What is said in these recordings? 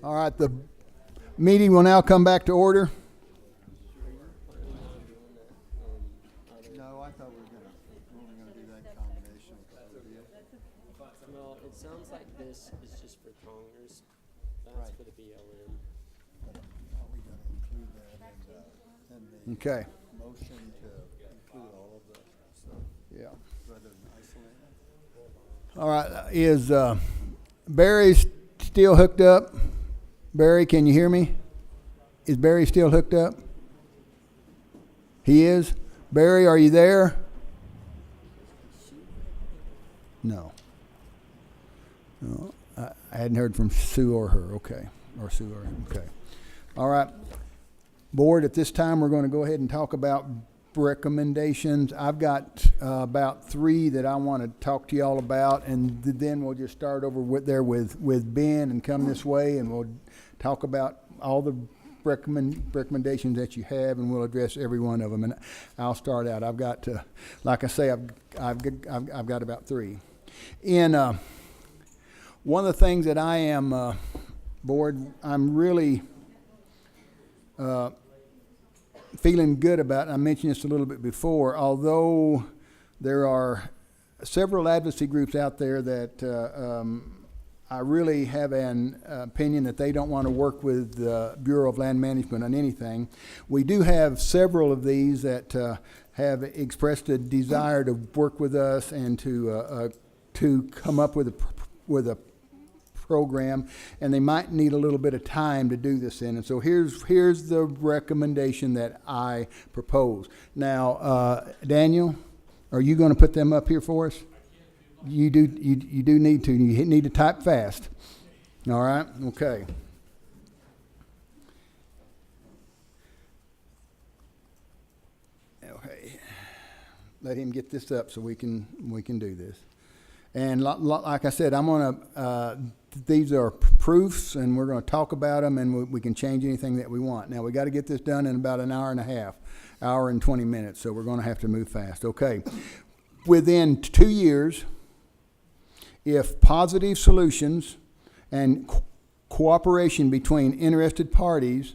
All right, the meeting will now come back to order. No, I thought we were gonna do that combination. Well, it sounds like this is just for Congers. That's Right. for the BLM. Are we gonna include that in the Okay. motion to include all of the stuff Yeah. rather than isolate it? All right, is Barry still hooked up? Barry, can you hear me? Is Barry still hooked up? He is? Barry, are you there? No. No, I hadn't heard from Sue or her. Okay. Or Sue or him. Okay. All right. Board, at this time, we're going to go ahead and talk about recommendations. I've got about 3 that I want to talk to y'all about, and then we'll just start over with Ben and come this way, and we'll talk about all the recommendations that you have, and we'll address every one of them. And I'll start out. I've got to, like I say, I've got about 3. In one of the things that I am, board, I'm really feeling good about, and I mentioned this a little bit before, although there are several advocacy groups out there that I really have an opinion that they don't want to work with the Bureau of Land Management on anything. We do have several of these that have expressed a desire to work with us and to come up with a program, and they might need a little bit of time to do this in. And so here's the recommendation that I propose. Now, Daniel, are you going to put them up here for us? You do need to. You need to type fast. All right? Okay. Okay. Let him get this up so we can do this. And like I said, I'm going to, these are proofs, and we're going to talk about them, and we can change anything that we want. Now, we got to get this done in about an hour and a half, hour and 20 minutes, so we're going to have to move fast. Okay. Within 2 years, if positive solutions and cooperation between interested parties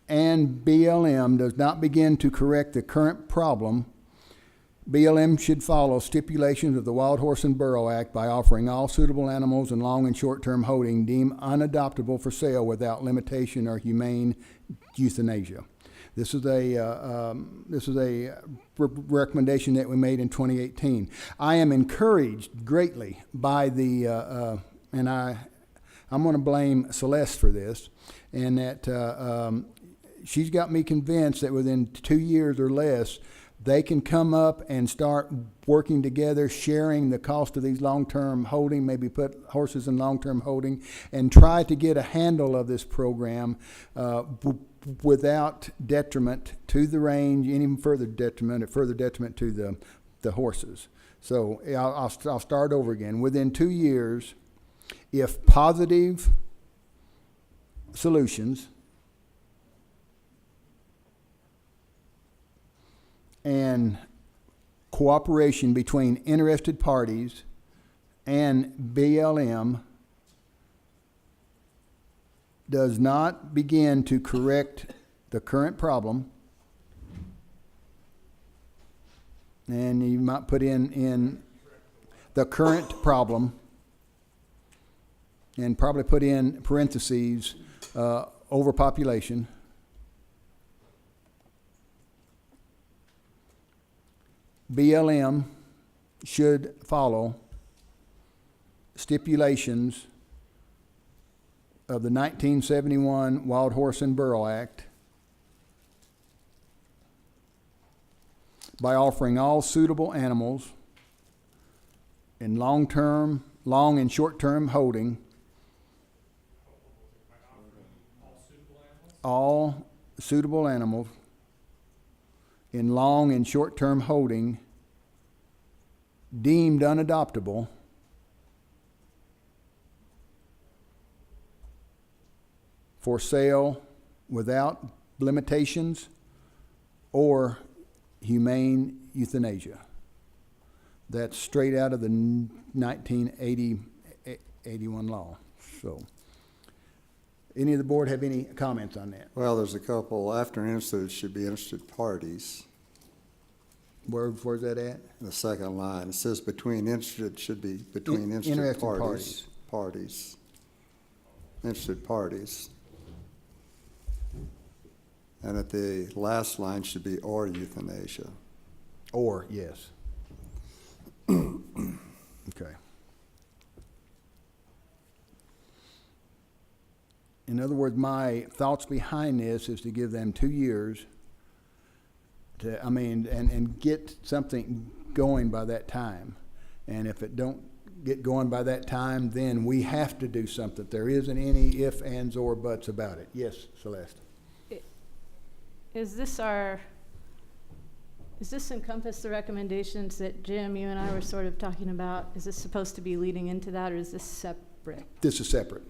and BLM does not begin to correct the current problem, BLM should follow stipulations of the Wild Horse and Burro Act by offering all suitable animals in long and short-term holding deemed unadoptable for sale without limitation or humane euthanasia. This is a recommendation that we made in 2018. I am encouraged greatly by the, and I'm going to blame Celeste for this, and that she's got me convinced that within 2 years or less, they can come up and start working together, sharing the cost of these long-term holding, maybe put horses in long-term holding, and try to get a handle of this program without detriment to the range, any further detriment to the horses. So I'll start over again. Within 2 years, if positive solutions and cooperation between interested parties and BLM does not begin to correct the current problem, and you might put in the current problem, and probably put in parentheses overpopulation, BLM should follow stipulations of the 1971 Wild Horse and Burro Act by offering all suitable animals in long and short-term holding, all suitable animals in long and short-term holding deemed unadoptable for sale without limitations or humane euthanasia. That's straight out of the 1981 law. So Any of the board have any comments on that? Well, there's a couple. After interested, it should be interested parties. Where's that at? The second line, it says between interested, should be between interested Interested parties. Parties. Interested parties. And at the last line should be or euthanasia. Or, yes. Okay. In other words, my thoughts behind this is to give them 2 years to, and get something going by that time. And if it don't get going by that time, then we have to do something. There isn't any ifs, ands, or buts about it. Yes, Celeste? Does this encompass the recommendations that Jim, you and I were sort of talking about? Is this supposed to be leading into that, or is this separate? This is separate.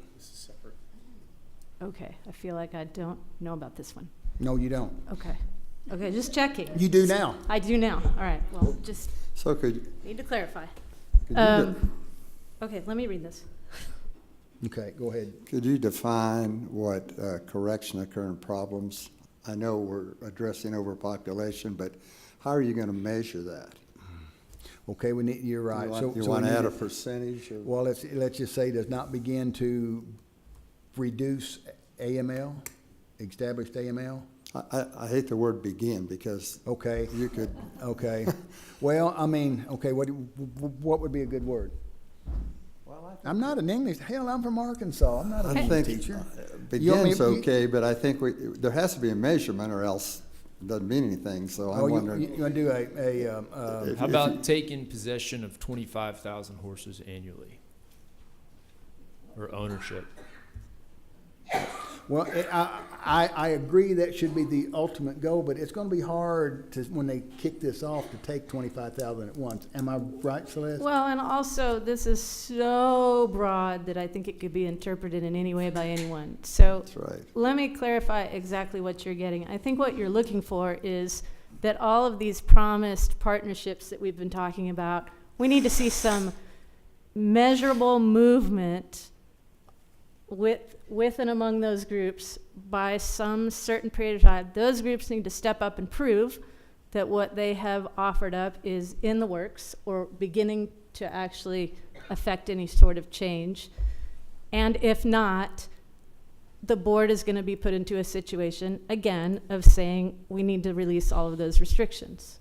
Okay, I feel like I don't know about this one. No, you don't. Okay, just checking. You do now. I do now. All right, well, just So could need to clarify. you de- Okay, let me read this. Okay, go ahead. could you define what correction of current problems? I know we're addressing overpopulation, but how are you going to measure that? Okay, you're right. You So want we to need add a percentage? Or? Well, let's just say does not begin to reduce AML, established AML. I hate the word begin because Okay, you could, okay. Well, okay, what would be a good word? I'm not an English, hell, I'm from Arkansas. I'm not an I English think teacher. begin's okay, but I think there has to be a measurement or else it doesn't mean anything, so I'm Oh, wondering. you want to do If- How if about you- taking possession of 25,000 horses annually? Or ownership? well, I agree that should be the ultimate goal, but it's going to be hard to, when they kick this off, to take 25,000 at once. Am I right, Celeste? Well, and also, this is so broad that I think it could be interpreted in any way by anyone. So That's right. let me clarify exactly what you're getting. I think what you're looking for is that all of these promised partnerships that we've been talking about, we need to see some measurable movement with and among those groups by some certain period of time. Those groups need to step up and prove that what they have offered up is in the works or beginning to actually affect any sort of change. And if not, the board is going to be put into a situation, again, of saying we need to release all of those restrictions.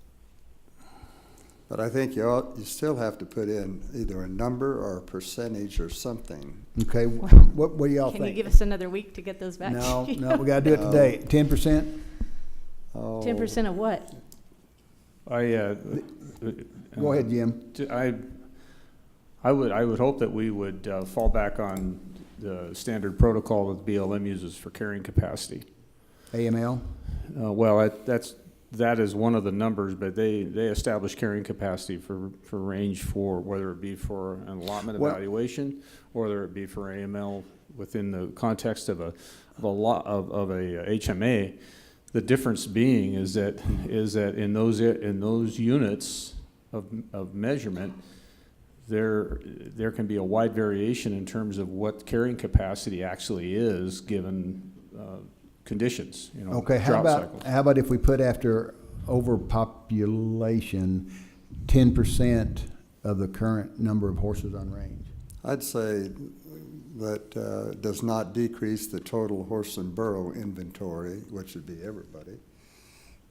But I think you still have to put in either a number or a percentage or something. Okay, what do y'all Can think? you give us another week to get those back? No, we got to do it today. 10%? Oh, 10% of what? Go ahead, Jim. I would hope that we would fall back on the standard protocol that BLM uses for carrying capacity. AML? Well, that is one of the numbers, but they establish carrying capacity for range for whether it be for an allotment Well- evaluation or whether it be for AML within the context of a HMA. The difference being is that in those units of measurement, there can be a wide variation in terms of what carrying capacity actually is given conditions, Okay, how drought cycles. about if we put after overpopulation, 10% of the current number of horses on range? I'd say that does not decrease the total horse and burro inventory, which would be everybody.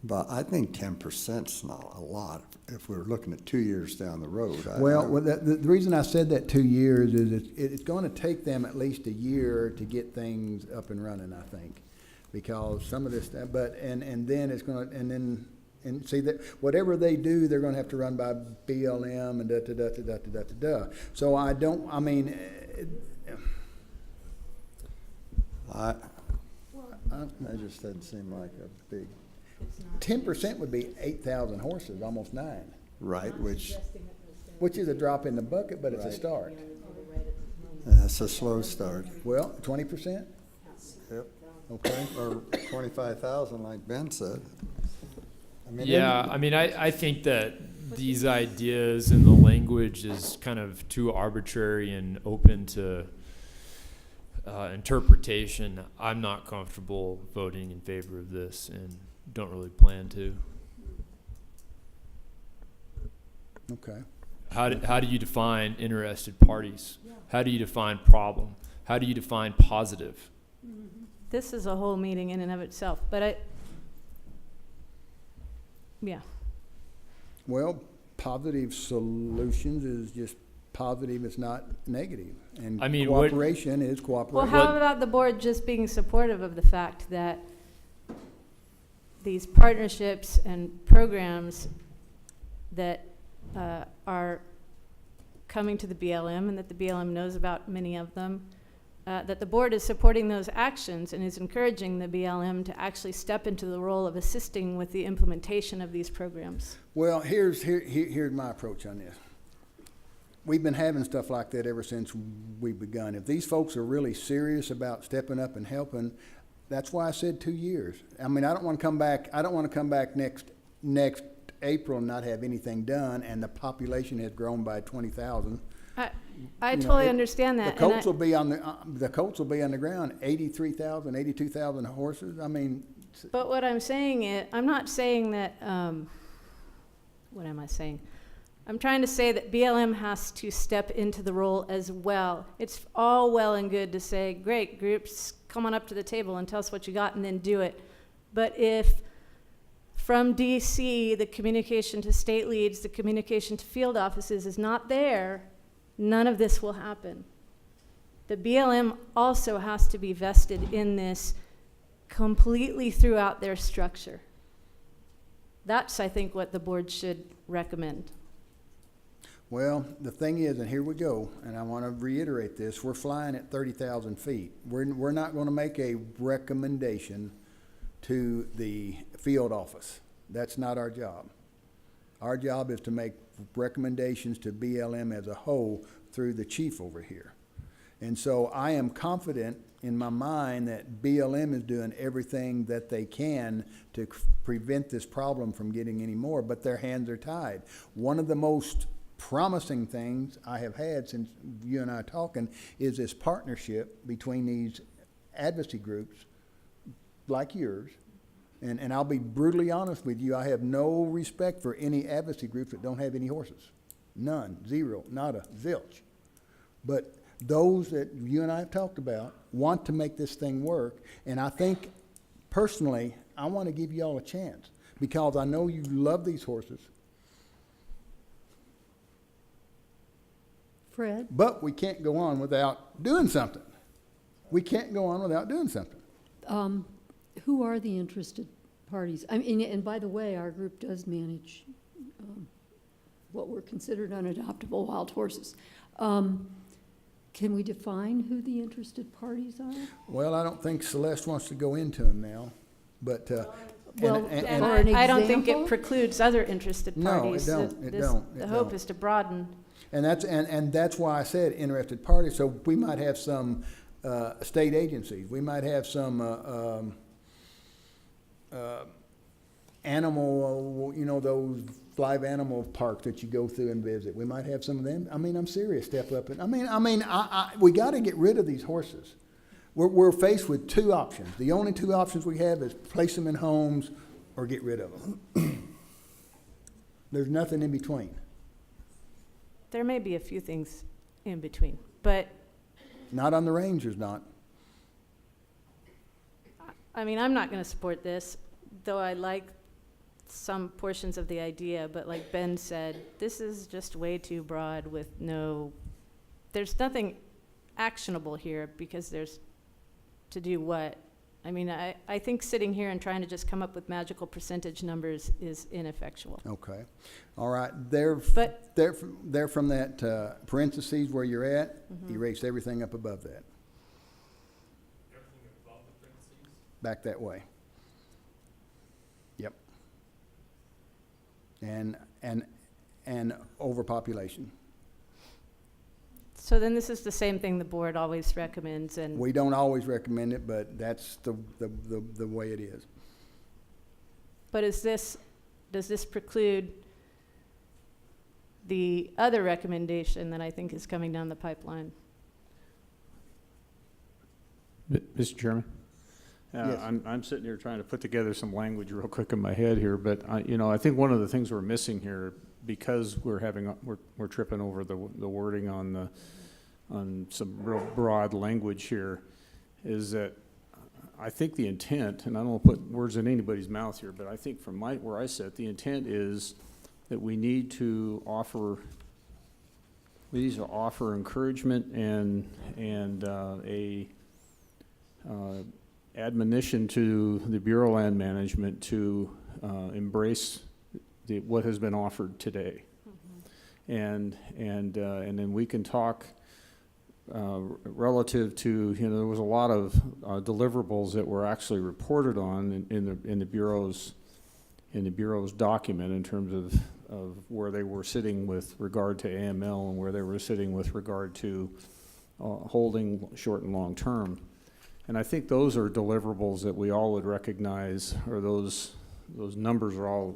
But I think 10%'s not a lot if we're looking at 2 years down the road. The reason I said that 2 years is it's going to take them at least a year to get things up and running, I think. Because some of this, and then it's going to, and see that whatever they do, they're going to have to run by BLM and da. So I just doesn't seem like a big 10% would be 8,000 horses, almost 9, right, which which is a drop in the bucket, but it's a Right. start. that's a slow start. Well, 20%, Yep. okay. Or 25,000, like Ben said. I mean, Yeah, I mean, I think that these ideas and the language is kind of too arbitrary and open to interpretation, I'm not comfortable voting in favor of this and don't really plan to. Okay. How do you define interested parties? How do you define problem? How do you define positive? This is a whole meeting in and of itself, but yeah. Well, positive solutions is just positive, it's not negative. And I mean, what- cooperation is Well, cooperation. how about the board just being supportive of the fact that these partnerships and programs that are coming to the BLM and that the BLM knows about many of them, that the board is supporting those actions and is encouraging the BLM to actually step into the role of assisting with the implementation of these programs? Well, here's my approach on this. We've been having stuff like that ever since we begun. If these folks are really serious about stepping up and helping, that's why I said 2 years. I mean, I don't want to come back next April and not have anything done, and the population has grown by 20,000. I totally understand that. The coats will be on the ground. 83,000, 82,000 horses. I mean, But what I'm saying is, I'm not saying that, what am I saying? I'm trying to say that BLM has to step into the role as well. It's all well and good to say, great, groups, come on up to the table and tell us what you got and then do it. But if from DC, the communication to state leads, the communication to field offices is not there, none of this will happen. The BLM also has to be vested in this completely throughout their structure. That's, I think, what the board should recommend. well, the thing is, and here we go, and I want to reiterate this, we're flying at 30,000 feet. We're not going to make a recommendation to the field office. That's not our job. Our job is to make recommendations to BLM as a whole through the chief over here. And so I am confident in my mind that BLM is doing everything that they can to prevent this problem from getting any more, but their hands are tied. One of the most promising things I have had since you and I are talking is this partnership between these advocacy groups like yours. And I'll be brutally honest with you, I have no respect for any advocacy groups that don't have any horses. None, zero, nada, zilch. But those that you and I have talked about want to make this thing work, and I think, personally, I want to give you all a chance, because I know you love these horses, Fred? but we can't go on without doing something. We can't go on without doing something. Who are the interested parties? I mean, and by the way, our group does manage what were considered unadoptable wild horses. Can we define who the interested parties are? Well, I don't think Celeste wants to go into them now, but, Well, And For an I don't think it example? precludes other interested No, it parties. don't. It don't. The It hope don't. is to broaden. And that's why I said interested parties. So we might have some state agencies. We might have some animal, those live animal parks that you go through and visit. We might have some of them. I mean, I'm serious. Step up and we got to get rid of these horses. We're faced with two options. The only two options we have is place them in homes or get rid of them. There's nothing in between. There may be a few things in between, but Not on the range, there's not. I mean, I'm not going to support this, though I like some portions of the idea, but like Ben said, this is just way too broad with there's nothing actionable here, because there's to do what? I mean, I think sitting here and trying to just come up with magical percentage numbers is ineffectual. Okay. All right. They're But- from that parentheses where you're at, erase everything up above that. Everything above the parentheses? Back that way. Yep. And overpopulation. So then this is the same thing the board always recommends, and We don't always recommend it, but that's the way it is. but does this preclude the other recommendation that I think is coming down the pipeline? Mr. Chairman? Yes. I'm sitting here trying to put together some language real quick in my head here, but I think one of the things we're missing here, because we're tripping over the wording on some real broad language here, is that I think the intent, and I don't want to put words in anybody's mouth here, but I think from where I sit, the intent is that we need to offer encouragement and a admonition to the Bureau of Land Management to embrace what has been offered today. And then we can talk relative to, there was a lot of deliverables that were actually reported on in the Bureau's document in terms of where they were sitting with regard to AML and where they were sitting with regard to holding short and long term. And I think those are deliverables that we all would recognize, or those numbers are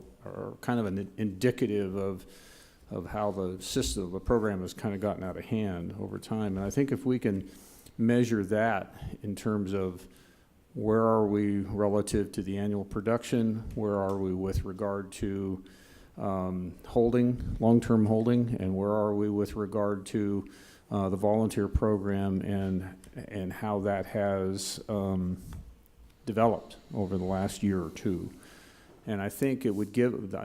kind of an indicative of how the program has kind of gotten out of hand over time. And I think if we can measure that in terms of where are we relative to the annual production, where are we with regard to long-term holding, and where are we with regard to the volunteer program and how that has developed over the last year or two. And I think it would give,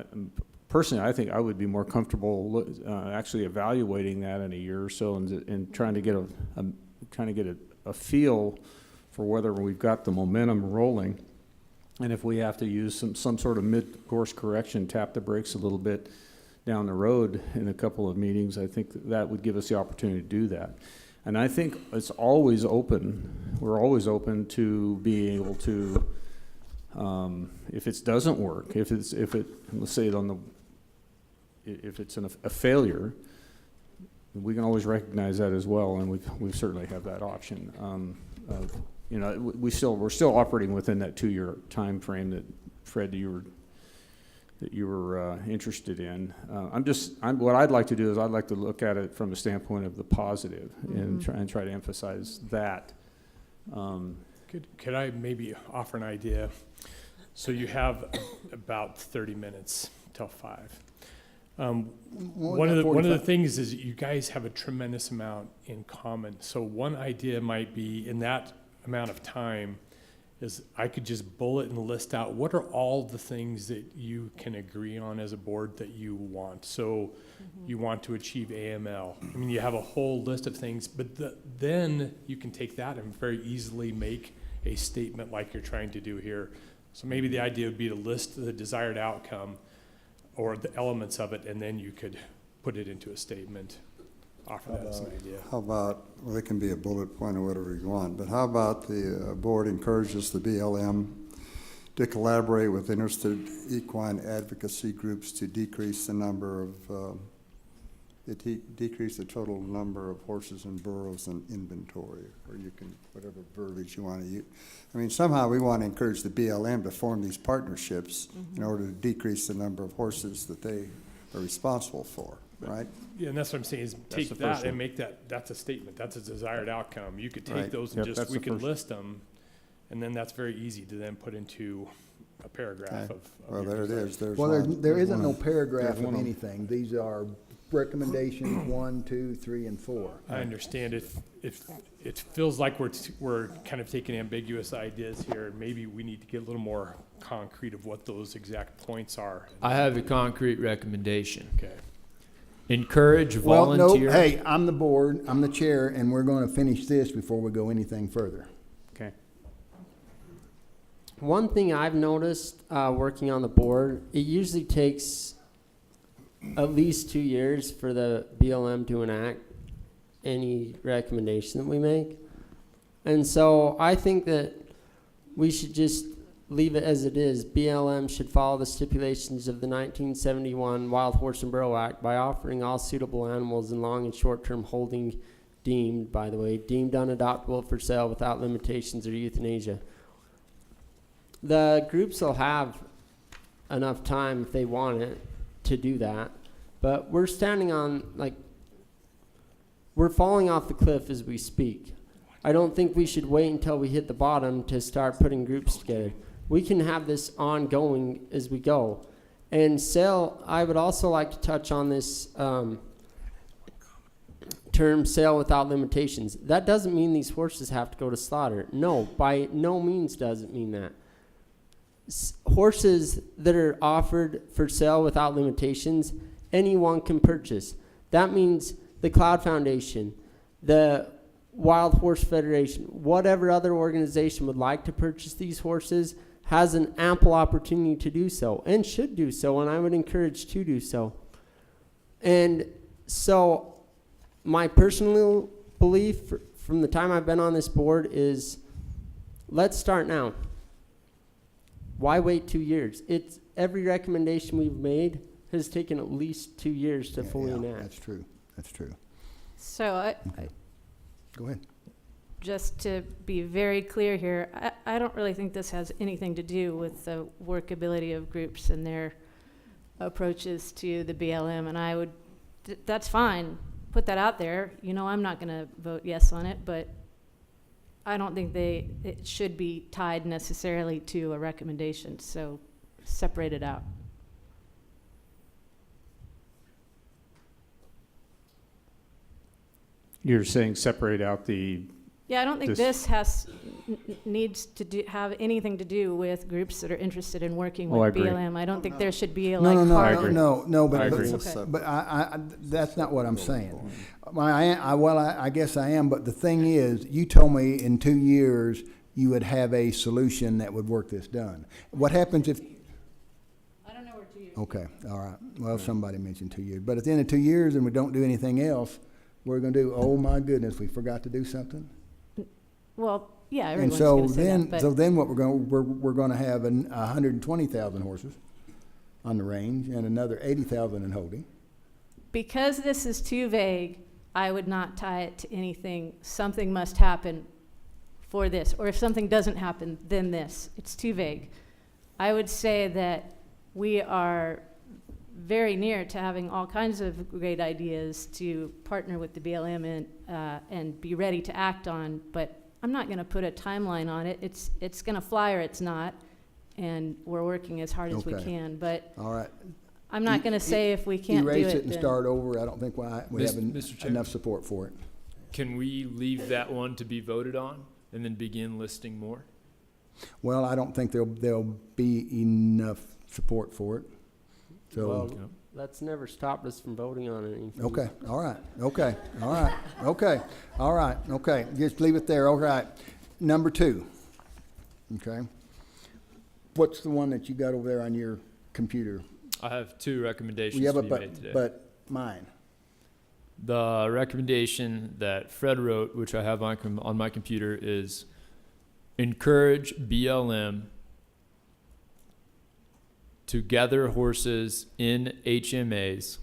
personally, I think I would be more comfortable actually evaluating that in a year or so and trying to get a feel for whether we've got the momentum rolling. And if we have to use some sort of mid-course correction, tap the brakes a little bit down the road in a couple of meetings, I think that would give us the opportunity to do that. And I think it's always open. We're always open to being able to, if it doesn't work, if it's a failure, we can always recognize that as well, and we certainly have that option. We're still operating within that 2-year time frame that Fred you were interested in. What I'd like to do is I'd like to look at it from a standpoint of the positive and try to emphasize that. Could I maybe offer an idea? So you have about 30 minutes till 5. One of the things is you guys have a tremendous amount in common. So one idea might be, in that amount of time, is I could just bullet and list out what are all the things that you can agree on as a board that you want. So you want to achieve AML. I mean, you have a whole list of things, but then you can take that and very easily make a statement like you're trying to do here. So maybe the idea would be to list the desired outcome or the elements of it, and then you could put it into a statement. Offer that as an idea. How about, well, it can be a bullet point or whatever you want, but how about the board encourages the BLM to collaborate with interested equine advocacy groups to decrease the number of, decrease the total number of horses and burros in inventory, or you can, whatever verbiage you want to use. I mean, somehow we want to encourage the BLM to form these partnerships in order to decrease the number of horses that they are responsible for. Right? Yeah, and that's what I'm saying is take that and make that's a statement. That's a desired outcome. You could take those and we could list them, and then that's very easy to then put into a paragraph of well, there it is. There isn't no paragraph of anything. These are recommendations 1, 2, 3, and 4. I understand. If it feels like we're kind of taking ambiguous ideas here, maybe we need to get a little more concrete of what those exact points are. I have a concrete recommendation. Okay. Encourage volunteer. Well, no, hey, I'm the board, I'm the chair, and we're going to finish this before we go anything further. Okay. One thing I've noticed working on the board, it usually takes at least 2 years for the BLM to enact any recommendation that we make. And so I think that we should just leave it as it is. BLM should follow the stipulations of the 1971 Wild Horse and Burro Act by offering all suitable animals in long and short-term holding deemed unadoptable for sale without limitations or euthanasia. The groups will have enough time if they want it to do that, but we're standing on, we're falling off the cliff as we speak. I don't think we should wait until we hit the bottom to start putting groups together. We can have this ongoing as we go. And sale, I would also like to touch on this term sale without limitations. That doesn't mean these horses have to go to slaughter. No, by no means does it mean that. Horses that are offered for sale without limitations, anyone can purchase. That means the Cloud Foundation, the Wild Horse Federation, whatever other organization would like to purchase these horses has an ample opportunity to do so and should do so, and I would encourage to do so. And so my personal belief from the time I've been on this board is let's start now. Why wait 2 years? It's every recommendation we've made has taken at least 2 years to fully enact. That's true. That's true. So Go ahead. just to be very clear here, I don't really think this has anything to do with the workability of groups and their approaches to the BLM. And I would, that's fine, put that out there. You know, I'm not going to vote yes on it, but I don't think it should be tied necessarily to a recommendation. So separate it out. You're saying separate out the, Yeah, I don't think This- this needs to have anything to do with groups that are interested in working Oh, I with agree. BLM. I don't think there should be a No, no, no, I no, agree. no, I but, agree. but I, that's not what I'm saying. I guess I am, but the thing is, you told me in 2 years you would have a solution that would work this done. What happens if, I don't know where 2 years. okay, all right, well, somebody mentioned 2 years, but at the end of 2 years and we don't do anything else, we're gonna do, oh my goodness, we forgot to do something? Well, yeah, And everyone's so going to say then, that, but so then what we're gonna have 120,000 horses on the range and another 80,000 in holding. because this is too vague, I would not tie it to anything. Something must happen for this, or if something doesn't happen, then this. It's too vague. I would say that we are very near to having all kinds of great ideas to partner with the BLM and be ready to act on, but I'm not going to put a timeline on it. It's going to fly or it's not, and we're working as hard as we Okay. can. But All right, I'm not going to say if we can't do it. erase it and then- start over. I don't think we have Mr. Chair. enough support for it. Can we leave that one to be voted on and then begin listing more? Well, I don't think there'll be enough support for it. So, Well, that's never stopped us from voting on anything. okay, all right, okay, all right, okay, all right, okay. Just leave it there, all right. Number 2, okay. What's the one that you got over there on your computer? I have 2 recommendations Yeah, to be but, made today. but mine. The recommendation that Fred wrote, which I have on my computer, is encourage BLM to gather horses in HMAs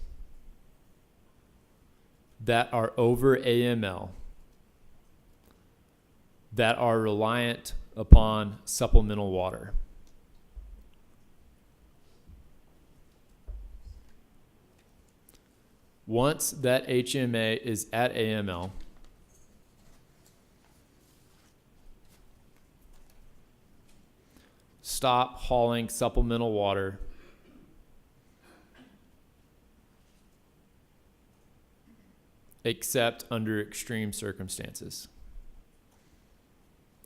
that are over AML, that are reliant upon supplemental water. Once that HMA is at AML, stop hauling supplemental water except under extreme circumstances.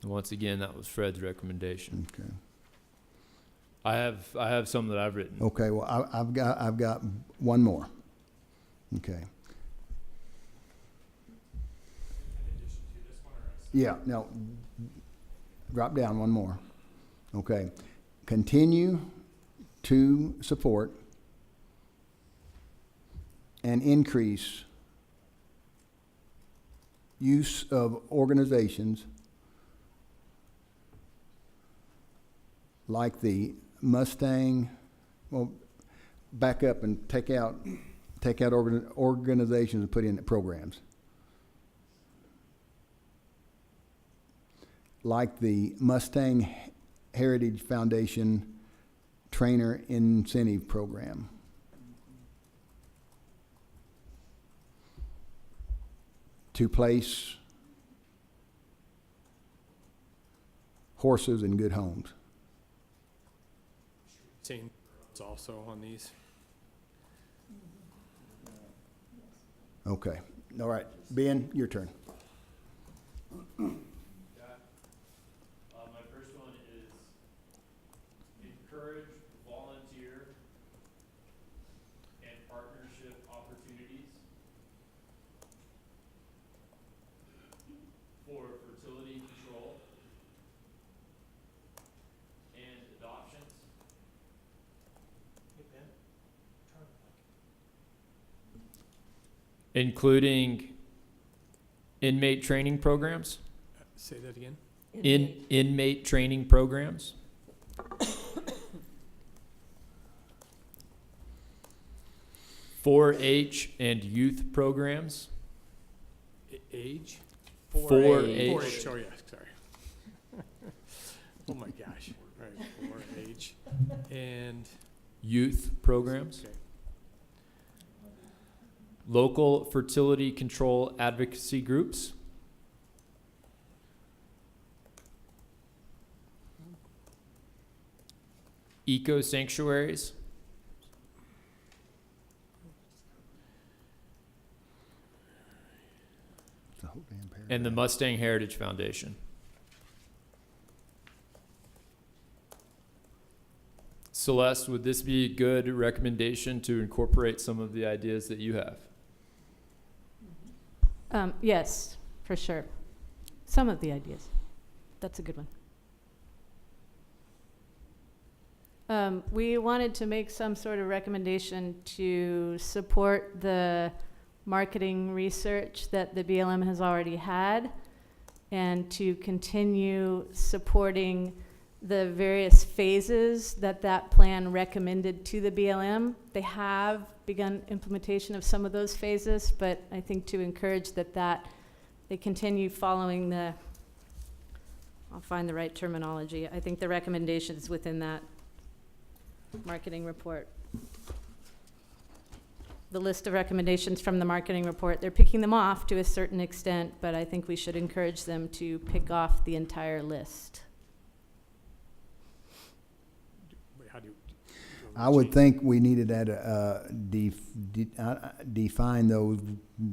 And once again, that was Fred's recommendation. Okay. I have some that I've written. Okay, well, I've got one more. Okay. Yeah, no, drop down one more. Okay. Continue to support and increase use of organizations like the Mustang, well, back up and take out organizations and put in programs. Like the Mustang Heritage Foundation Trainer Incentive Program. To place horses and good homes. Same also on these. Okay, all right. Ben, your turn. My first one is encourage volunteer and partnership opportunities for fertility control and adoptions. Including inmate training programs. Say that again? Inmate training programs. 4-H and youth programs. Age? 4-H. 4-H, oh yeah, sorry. Oh my gosh, all right, 4-H. And, Youth programs. okay, Local fertility control advocacy groups. Eco sanctuaries. It's a whole damn paragraph. And the Mustang Heritage Foundation. Celeste, would this be a good recommendation to incorporate some of the ideas that you have? Yes, for sure. Some of the ideas. That's a good one. We wanted to make some sort of recommendation to support the marketing research that the BLM has already had and to continue supporting the various phases that that plan recommended to the BLM. They have begun implementation of some of those phases, but I think to encourage that they continue following I'll find the right terminology. I think the recommendations within that marketing report. The list of recommendations from the marketing report, they're picking them off to a certain extent, but I think we should encourage them to pick off the entire list. wait, how do you? I would think we needed to define those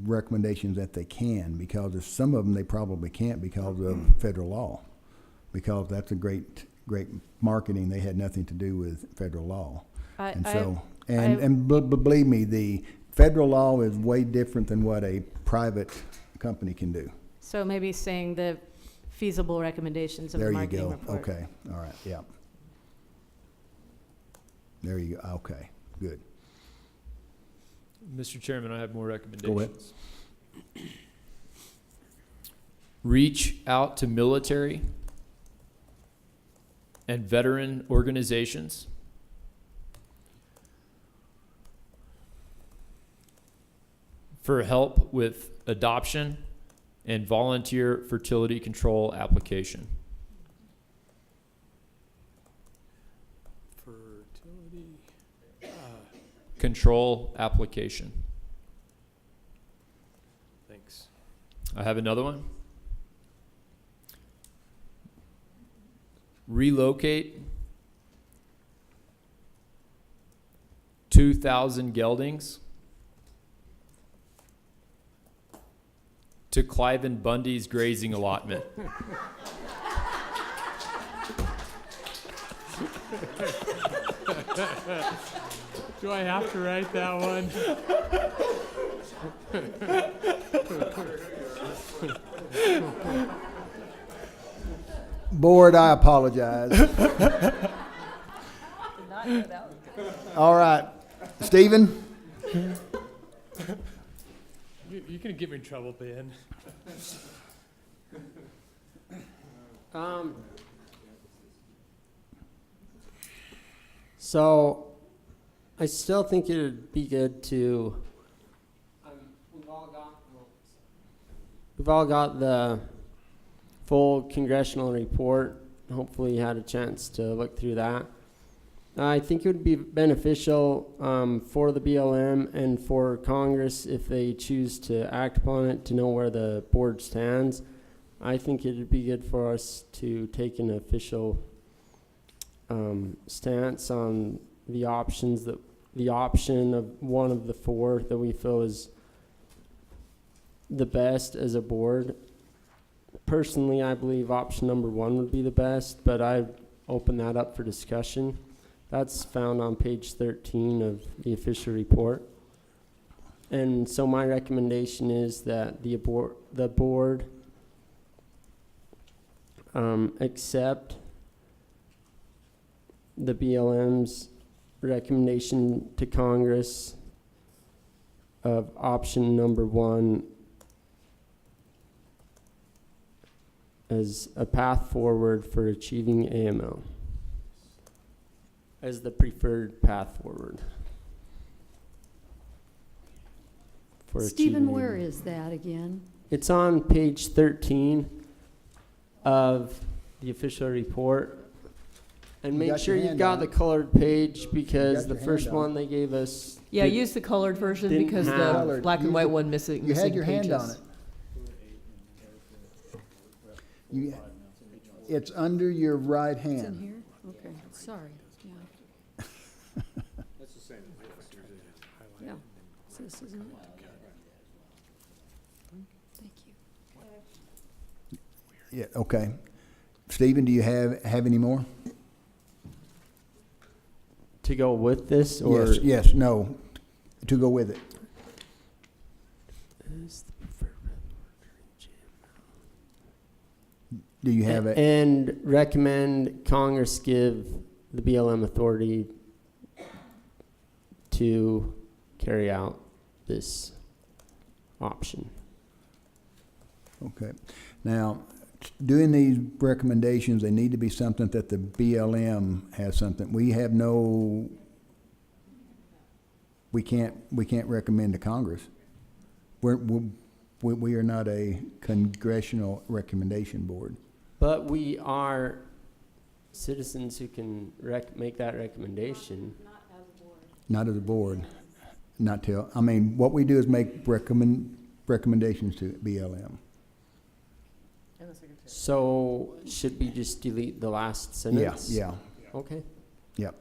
recommendations that they can, because there's some of them they probably can't because of federal law. Because that's a great marketing. They had nothing to do with federal law. Believe me, the federal law is way different than what a private company can do. So maybe saying the feasible recommendations of There the you marketing go. report. Okay, all right, yeah. There you go. Okay, good. Mr. Chairman, I have more Go ahead. recommendations. Reach out to military and veteran organizations. For help with adoption and volunteer fertility control application. Fertility, Control application. thanks. I have another one. Relocate 2,000 geldings to Cliven Bundy's grazing allotment. Do I have to write that one? Board, I apologize. All right, Stephen? You're gonna get me in trouble, Ben. So, I still think it would be good to. We've all got the full congressional report. Hopefully, you had a chance to look through that. I think it would be beneficial for the BLM and for Congress, if they choose to act upon it, to know where the board stands. I think it'd be good for us to take an official stance on the option of one of the four that we feel is the best as a board. Personally, I believe option number 1 would be the best, but I open that up for discussion. That's found on page 13 of the official report. And so my recommendation is that the board accept the BLM's recommendation to Congress of option number 1 as a path forward for achieving AML, as the preferred path forward. For Stephen, achieving where AML. is that again? It's on page 13 of the official report. And You make got sure your you've hand got on the it. colored page, because got the your first hand on one they gave us. Yeah, did- use the colored version didn't because the have- Colored. black and Use white the- one missing You had missing your hand on pages. it. It's under your right It's in hand. here? Okay, sorry, yeah. Yeah, it's this, isn't it? Thank you. Yeah, okay. Stephen, do you have any more? To go with this, or? Yes, no, to go with it. Is the preferred Do you have it? And recommend Congress give the BLM authority to carry out this option. Okay. Now, doing these recommendations, they need to be something that the BLM has something. We have no, we can't recommend to Congress. We are not a congressional recommendation board. But we are citizens who can make that recommendation. Not as a board, not till, I mean, what we do is make recommendations to BLM. So should we just delete the last sentence? Yeah. Okay. Yep.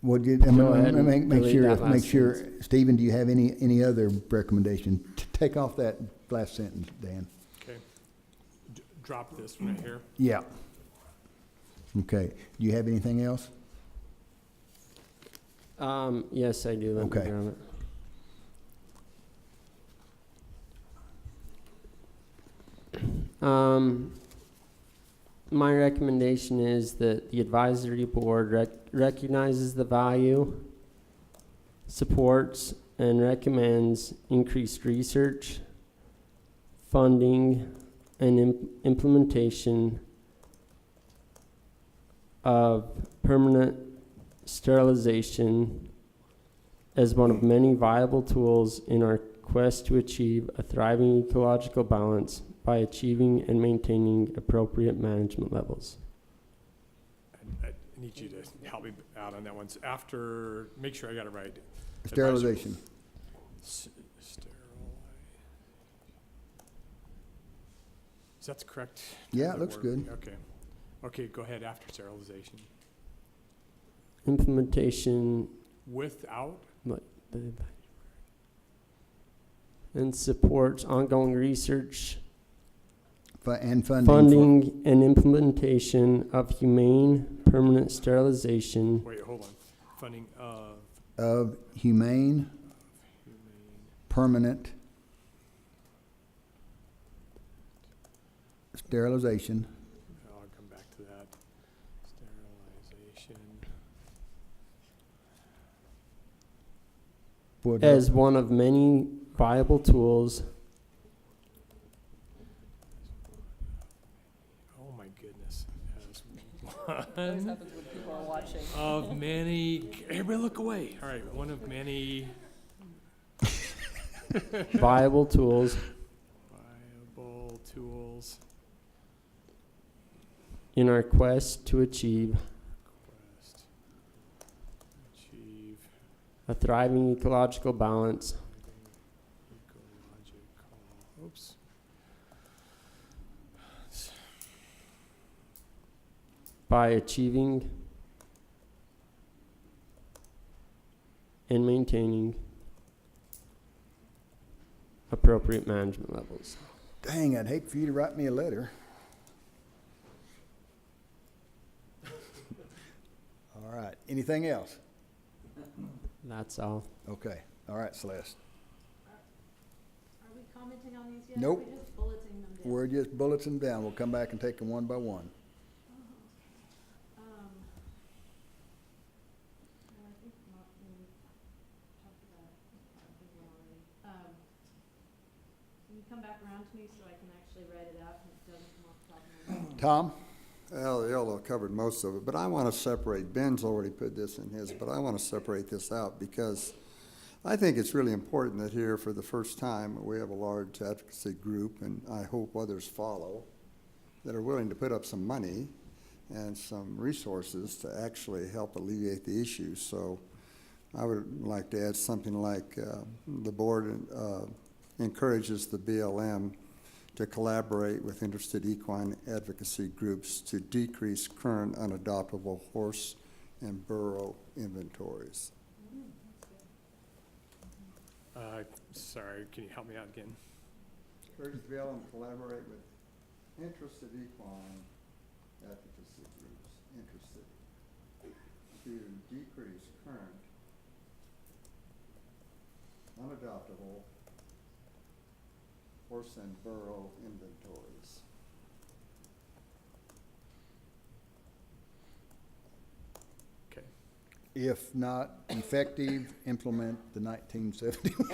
What did, Go ahead and make delete sure, that last make sure, sentence. Stephen, do you have any other recommendation? Take off that last sentence, Dan. Okay. Drop this right here. Yeah. Okay. Do you have anything else? Yes, I do. Let me Okay. grab it. My recommendation is that the advisory board recognizes the value, supports, and recommends increased research, funding, and implementation of permanent sterilization as one of many viable tools in our quest to achieve a thriving ecological balance by achieving and maintaining appropriate management levels. I need you to help me out on that one. So after, make sure I got it right. Sterilization. Is that the correct? Yeah, it the looks word? good. Okay. Okay, go ahead after sterilization. Implementation Without? and supports ongoing research, And funding. funding, and implementation of humane permanent sterilization Wait, hold on. Funding of Of humane, permanent sterilization. I'll come back to that. Sterilization. would- as one of many viable tools Oh my goodness. As one of many. Everybody look away. All right, one of many viable tools viable tools. in our quest to achieve Quest. Achieve. a thriving ecological balance Oops. By achieving and maintaining appropriate management levels. Dang, I'd hate for you to write me a letter. All right, anything else? That's all. Okay, all right, Celeste. Are we commenting on these yet? Nope. We're just bulleting them down. We're just bulleting down. We'll come back and take them one by one. Well, I think we talked about it. I think we already. Can you come back around to me so I can actually write it out and it doesn't come off the top of my head? Tom? Well, y'all have covered most of it, but I want to separate, Ben's already put this in his, but I want to separate this out because I think it's really important that here for the first time, we have a large advocacy group, and I hope others follow, that are willing to put up some money and some resources to actually help alleviate the issues. So I would like to add something like the board encourages the BLM to collaborate with interested equine advocacy groups to decrease current unadoptable horse and burro inventories. Sorry, can you help me out again? Encourage the BLM to collaborate with interested equine advocacy groups, interested, to decrease current unadoptable horse and burro inventories. Okay. If not effective, implement the 1971.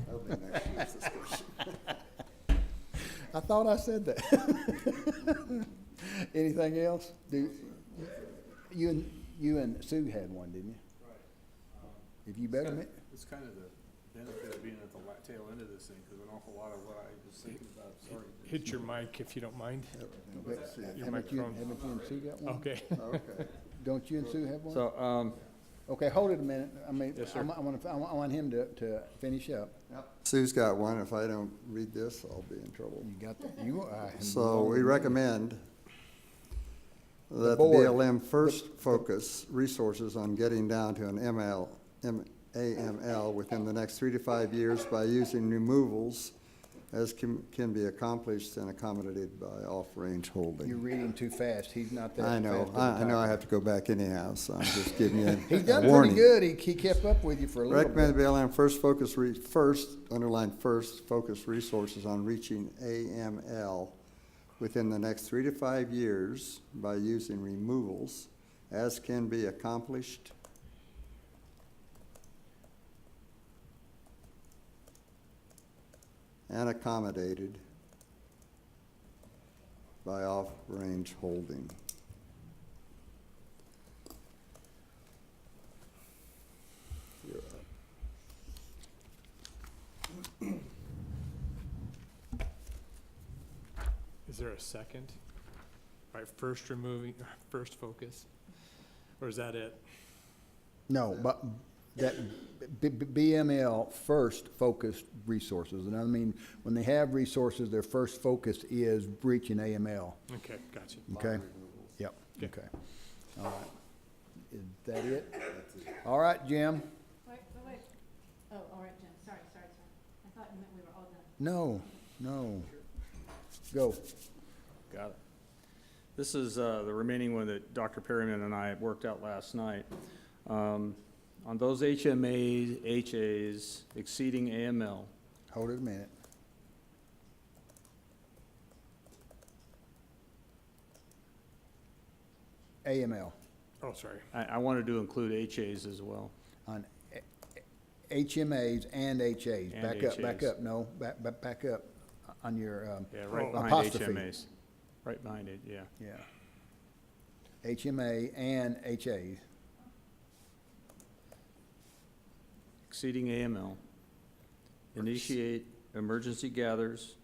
That'll be next year's discussion. I thought I said that. Anything else? You and Sue had one, didn't you? Right. If you better, It's kind of the benefit of being at the tail end of this thing, because an awful lot of what I was thinking about, sorry. Hit your mic if you don't mind. Let's see. Your haven't you microphone. and Sue got one? Okay. Okay. Don't you and Sue have one? So, Okay, hold it a minute. I mean, Yes, sir. I want him to finish up. Sue's got one. If I don't read this, I'll be in trouble. You got that? You are. So we recommend that the board. BLM first focus resources on getting down to an AML within the next 3 to 5 years by using removals as can be accomplished and accommodated by off-range You're holding. reading too fast. He's not that I fast. know, of a I know I typer. have to go back anyhow, so I'm just giving you He's a done pretty warning. good. He kept up with you for a little Recommend bit. the BLM underline first, focus resources on reaching AML within the next 3 to 5 years by using removals as can be accomplished and accommodated by off-range holding. You're up. Is there a second? All right, first focus? Or is that it? No, but that BML first focused resources. And I mean, when they have resources, their first focus is reaching AML. Okay, gotcha. Okay? Yep, Okay. okay. All right. Is that it? All right, Jim. Wait. Oh, all right, Jim. Sorry. I thought you meant we were all done. No. Go. got it. This is the remaining one that Dr. Perryman and I worked out last night. On those HMAs, HAs exceeding AML, Hold it a minute. AML Oh, sorry. I wanted to include HAs as well. on HMAs and HAs. And Back HAs. up. No, back up on your, Yeah, right Oh. behind apostrophe. HMAs. Right behind it, yeah. yeah. HMA and HA. Exceeding AML. Initiate emergency gathers.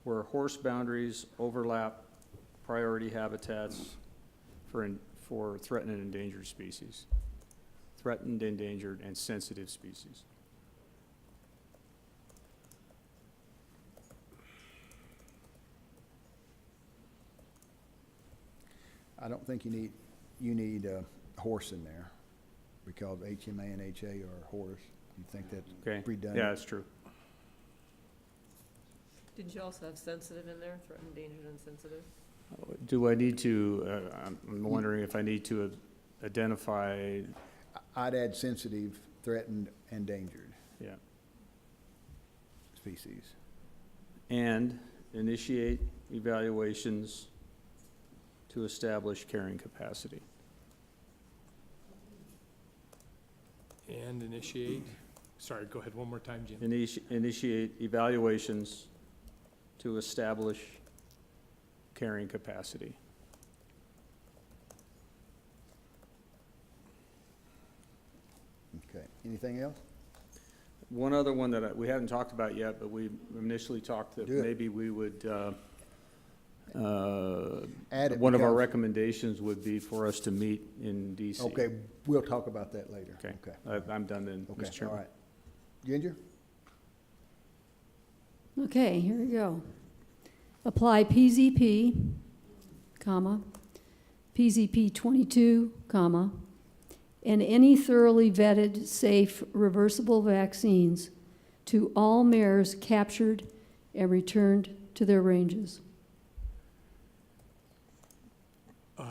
Where horse boundaries overlap priority habitats for threatened and endangered species. Threatened, endangered, and sensitive species. I don't think you need a horse in there, because HMA and HA are horse. You think that's Okay? redundant? Yeah, that's true. Didn't you also have sensitive in there, threatened, endangered, and sensitive? Do I need to, I'm wondering if I need to identify, I'd add sensitive, threatened, endangered yeah, species. and initiate evaluations to establish carrying capacity. And initiate, sorry, go ahead one more time, Jim. Initiate evaluations to establish carrying capacity. Okay, anything else? One other one that we haven't talked about yet, but we initially talked that Do it. maybe we would, Add it one of our because- recommendations would be for us to meet in DC. Okay, we'll talk about that later. Okay. I'm done then, Okay, Mr. all Chairman. right. Ginger? Okay, here we go. Apply PZP, comma, PZP 22, comma, and any thoroughly vetted, safe, reversible vaccines to all mares captured and returned to their ranges.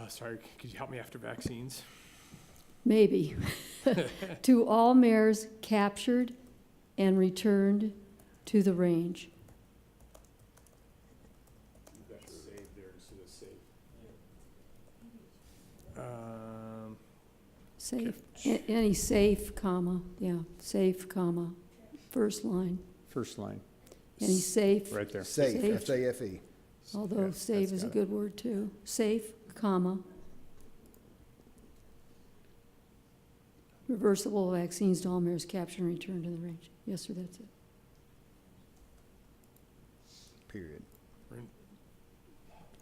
Sorry, could you help me after vaccines? Maybe. To all mares captured and returned to the range. Safe, any safe, comma, yeah, safe, comma, first line. First line, Any safe, right there. Safe, Safe. S-A-F-E. although Yeah, safe that's is a got good word too. Safe, comma. Reversible vaccines to all mares captured and returned to the range. Yes, sir, that's it. Period.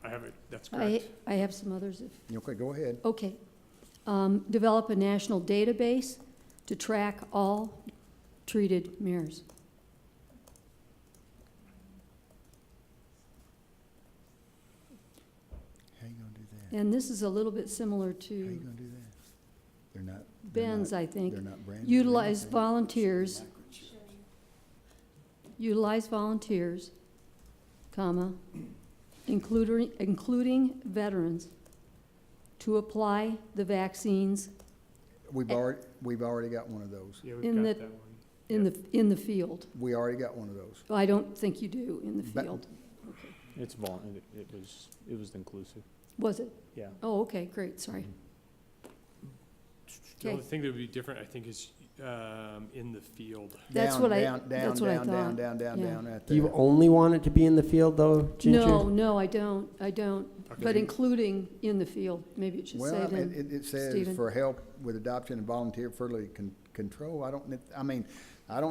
I have it, that's correct. I have some others if. Okay, go ahead. Okay. Develop a national database to track all treated mares. How you gonna do that? And this is a little bit similar How you to gonna do that? They're not. Ben's, I think. They're not branded. or Utilize anything? volunteers. Utilize volunteers, comma, including veterans, to apply the vaccines We've already got one of those. Yeah, in we've got the- that one. in the field. We already got one of those. I don't think you do in the But- field. It's it was inclusive, Was it? yeah. Oh, okay, great, sorry. The only Okay. thing that would be different, I think, is in the field. That's Down, what I- down, that's down, what I down, thought. down, down, Yeah. down, right Do you there. only want it to be in the field though, Ginger? No, I don't, Okay. but including in the field, maybe it should say Well, it in. it says Stephen. for help with adoption and volunteer fertility control. I don't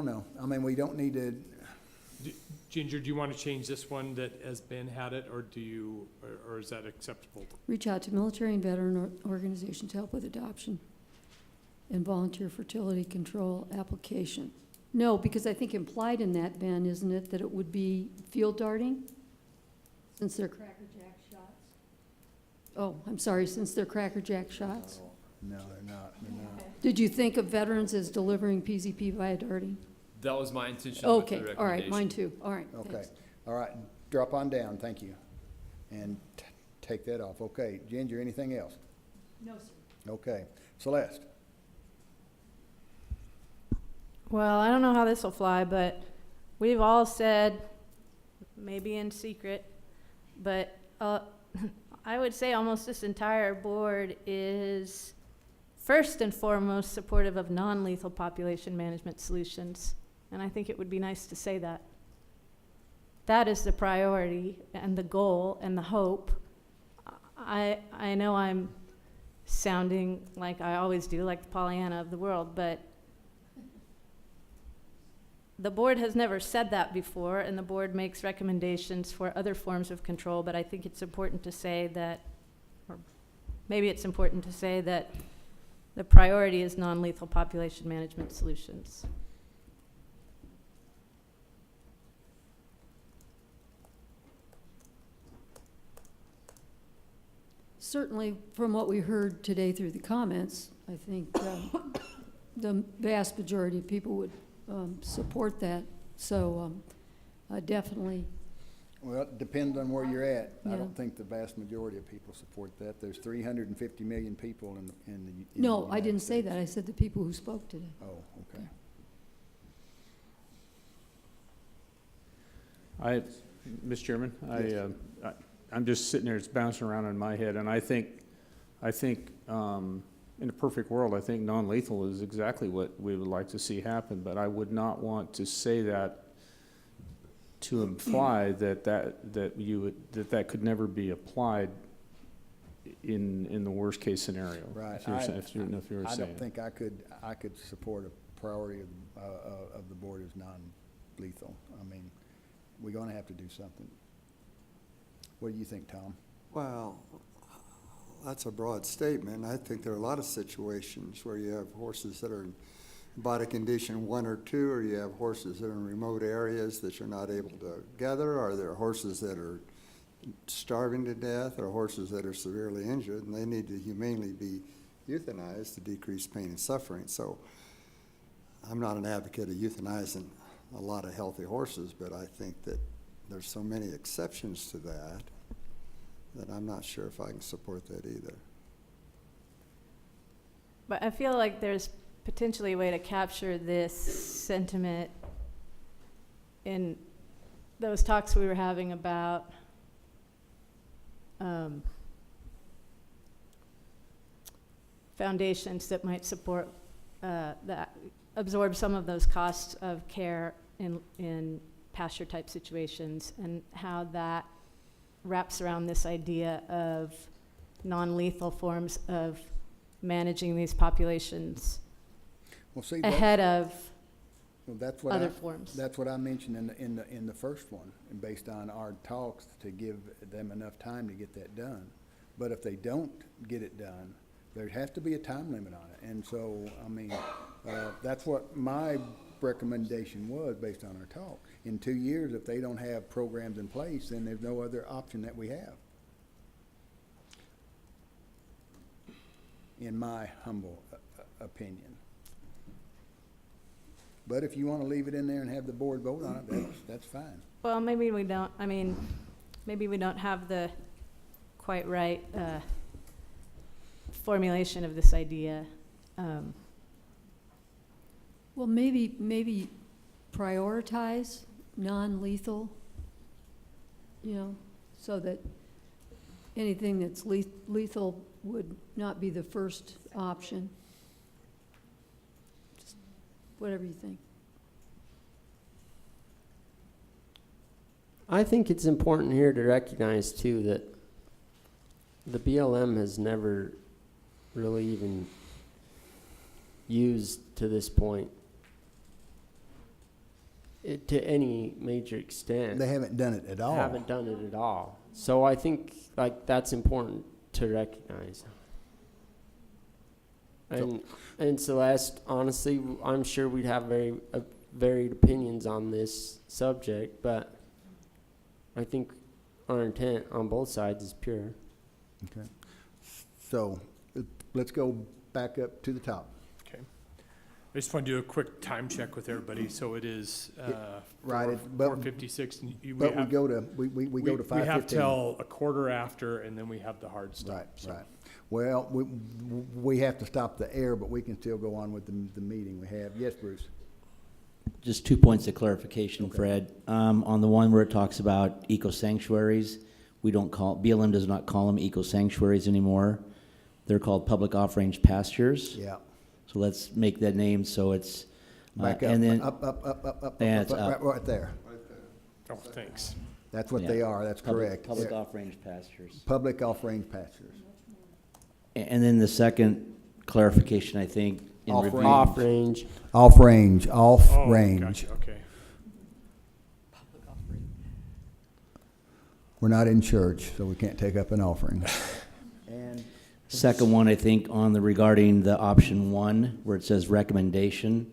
know. I mean, we don't need to, Ginger, do you want to change this one that as Ben had it, or do you, or is that acceptable? Reach out to military and veteran organizations to help with adoption and volunteer fertility control application. No, because I think implied in that, Ben, isn't it, that it would be field darting? Since they're Cracker Jack shots? Oh, I'm sorry, since they're Cracker Jack shots? no, they're not. Did you think of veterans as delivering PZP via darting? That was my intention with the Okay, recommendation. all right, mine too, all right, Okay, thanks. all right, drop on down, thank you. And take that off. Okay, Ginger, anything else? No, sir. Okay, Celeste? Well, I don't know how this will fly, but we've all said, maybe in secret, but I would say almost this entire board is first and foremost supportive of non-lethal population management solutions. And I think it would be nice to say that. That is the priority and the goal and the hope. I know I'm sounding like I always do, like the Pollyanna of the world, but the board has never said that before, and the board makes recommendations for other forms of control, but I think it's important to say that, or maybe it's important to say that the priority is non-lethal population management solutions. Certainly, from what we heard today through the comments, I think the vast majority of people would support that. So definitely, Well, it depends on where you're at. I Yeah. don't think the vast majority of people support that. There's 350 million people in the in no, the I United didn't say States. that. I said the people who spoke today. Oh, okay. Mr. Chairman, Yes. I'm just sitting there, it's bouncing around in my head, and I think, in a perfect world, I think non-lethal is exactly what we would like to see happen, but I would not want to say that to imply that could never be applied in the worst-case scenario. Right. If you were I saying. don't think I could support a priority of the board as non-lethal. I mean, we're gonna have to do something. What do you think, Tom? Well, that's a broad statement. I think there are a lot of situations where you have horses that are in body condition 1 or 2, or you have horses that are in remote areas that you're not able to gather, or there are horses that are starving to death, or horses that are severely injured, and they need to humanely be euthanized to decrease pain and suffering. So I'm not an advocate of euthanizing a lot of healthy horses, but I think that there's so many exceptions to that I'm not sure if I can support that either. But I feel like there's potentially a way to capture this sentiment in those talks we were having about foundations that might support, that absorb some of those costs of care in pasture-type situations, and how that wraps around this idea of non-lethal forms of managing these populations Well, see, ahead of that's what other forms. That's what I mentioned in the first one, and based on our talks to give them enough time to get that done. But if they don't get it done, there has to be a time limit on it. And so, I mean, that's what my recommendation was based on our talk. In 2 years, if they don't have programs in place, then there's no other option that we have. In my humble opinion. But if you want to leave it in there and have the board vote on it, that's fine. Well, maybe we don't, I mean, maybe we don't have the quite right formulation of this idea. Well, maybe prioritize non-lethal, so that anything that's lethal would not be the first option. Just whatever you think. I think it's important here to recognize too that the BLM has never really even used to this point to any major extent. They haven't done it at all. Haven't done it at all. So I think that's important to recognize. And Celeste, honestly, I'm sure we'd have very varied opinions on this subject, but I think our intent on both sides is pure. Okay. So let's go back up to the top. Okay. I just want to do a quick time check with everybody. So it is Right, 4:56. And But we go to 5:15. We have till a quarter after, and then we have the hard stop. Right, So right. Well, we have to stop the air, but we can still go on with the meeting we have. Yes, Bruce? Just 2 points of clarification, Okay. Fred. On the one where it talks about eco-sanctuaries, BLM does not call them eco-sanctuaries anymore. They're called public off-range pastures. Yeah. So let's make that name so it's, Back up, and then, up, Yeah, it's right there. Oh, thanks. That's what Yeah. they are, that's correct. public They're off-range pastures. Public off-range pastures. And then the second clarification, I think, in Off-range. review. Off range. Off-range, Oh, off-range. gotcha. Okay. We're not in church, so we can't take up an offering. And Second one, I think, on the regarding the option one, where it says recommendation.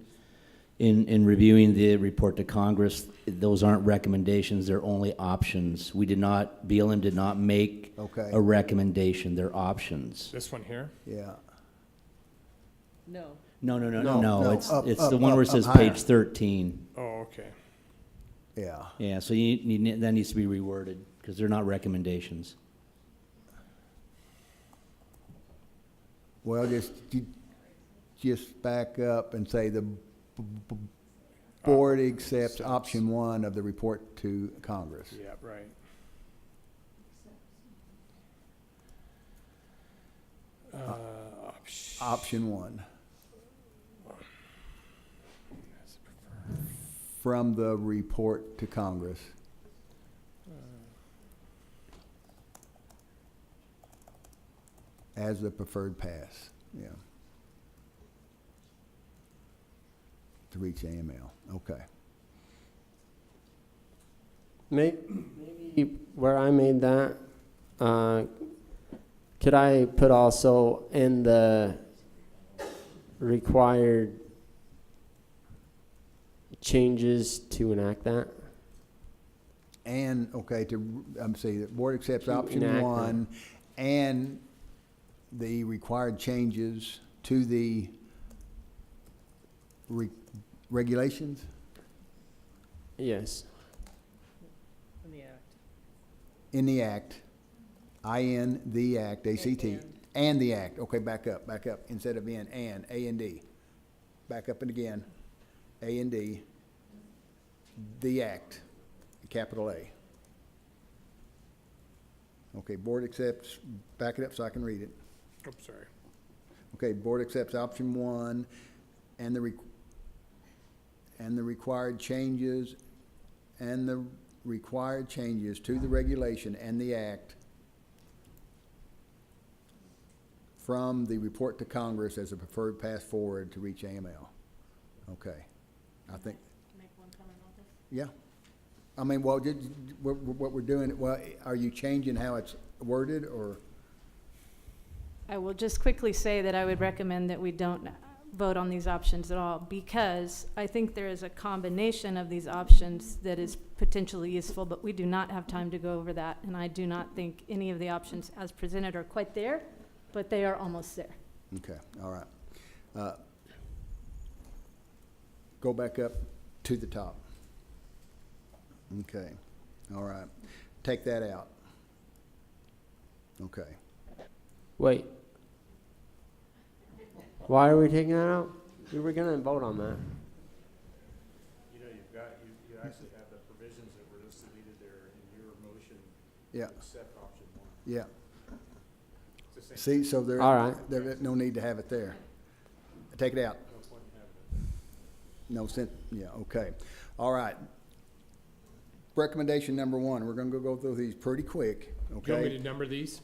In reviewing the report to Congress, those aren't recommendations, they're only options. BLM did not make okay, a recommendation, they're options. This one here? yeah. No. No, No, it's up, the up, one where it up, says up higher. page 13. Oh, okay. Yeah. Yeah, so that needs to be reworded, because they're not recommendations. Well, just back up and say the board accepts option one of the report to Congress. Yeah, right. Option one. From the report to Congress. As the preferred pass, yeah. To reach AML, okay. Maybe where I made that, could I put also in the required changes to enact that? And, okay, say the board accepts To option enact one and the required changes to the regulations? Yes. In the act. In the act, I-N, the act, A-C-T, and the act. Okay, back up, instead of being and, A and D. Back up and again, A and D, the act, capital A. Okay, board accepts, back it up so I can read it. Oops, sorry. Okay, board accepts option one and the required changes to the regulation and the act from the report to Congress as a preferred path forward to reach AML. Okay, I think. Make one comment on this? Yeah. I mean, well, what we're doing, well, are you changing how it's worded, or? I will just quickly say that I would recommend that we don't vote on these options at all, because I think there is a combination of these options that is potentially useful, but we do not have time to go over that, and I do not think any of the options as presented are quite there, but they are almost there. Okay, all right. Go back up to the top. Okay, all right. Take that out. Okay. Wait. Why are we taking that out? We were gonna vote on that. You know, you actually have the provisions that were just deleted there in your motion. Yeah. Accept option one. Yeah. It's the same. See, so there, All right. there's no need to have it there. Take it out. No point in having it. No sense, yeah, okay. All right. Recommendation number one, we're gonna go through these pretty quick, Do you want me okay? to number these?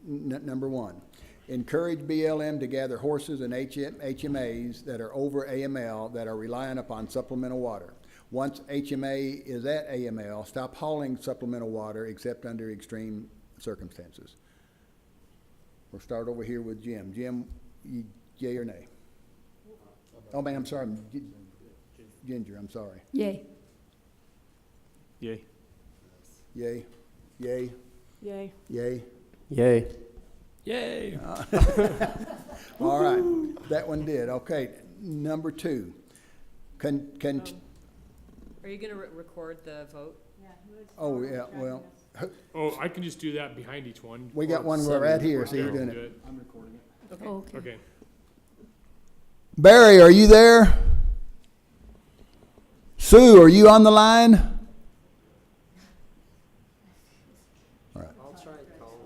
Number one, encourage BLM to gather horses and HMAs that are over AML that are relying upon supplemental water. Once HMA is at AML, stop hauling supplemental water except under extreme circumstances. We'll start over here with Jim. Jim, yay or nay? Oh, man, I'm sorry. Ginger, I'm sorry. Yay. Yay. Yay, yay, Yay. yay. Yay. Yay! All right, that one did. Okay, number two. Are you gonna record the vote? Oh, yeah, well, Oh, I can just do that behind each one. we got Or one right here, so there, you're doing do it. I'm recording it. Okay. Oh, okay. Okay. Barry, are you there? Sue, are you on the line? All right. I'll try to call.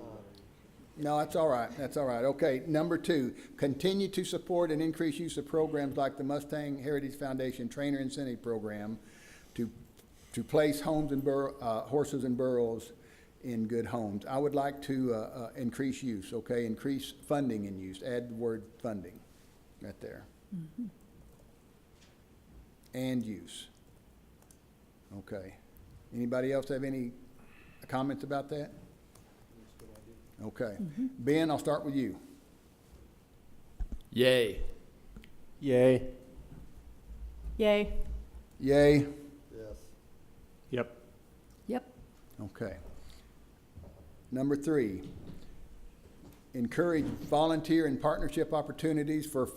No, that's all right. That's all right. Okay, number two, continue to support and increase use of programs like the Mustang Heritage Foundation Trainer Incentive Program to place horses and burros in good homes. I would like to increase use, okay? Increase funding and use. Add the word funding right there. And use. Okay. Anybody else have any Comments about that? Okay. Ben, I'll start with you. Yay. Yay. Yay. Yay? Yep. Yep. Okay. Number 3, encourage volunteer and partnership opportunities for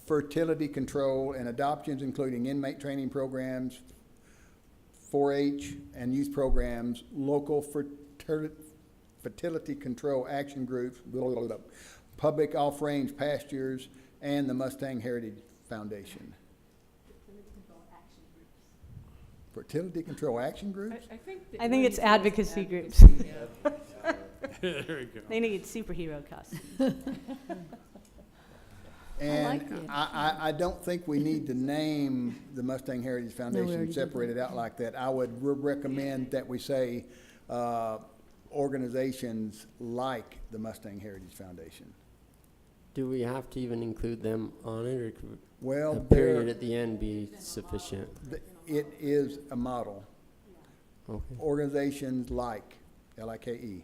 fertility control and adoptions, including inmate training programs, 4-H and youth programs, local fertility control action groups, public off-range pastures, and the Mustang Heritage Foundation. Fertility control action groups? I think it's advocacy groups. There we go. They need superhero costumes. And like that. I don't think we need to name the Mustang Heritage Foundation, already did separate it out like that. I would recommend that we say, organizations like the Mustang Heritage Foundation. Do we have to even include them on it, or could Well, a period at the end be sufficient? it is a model. Okay. Organizations like, L-I-K-E,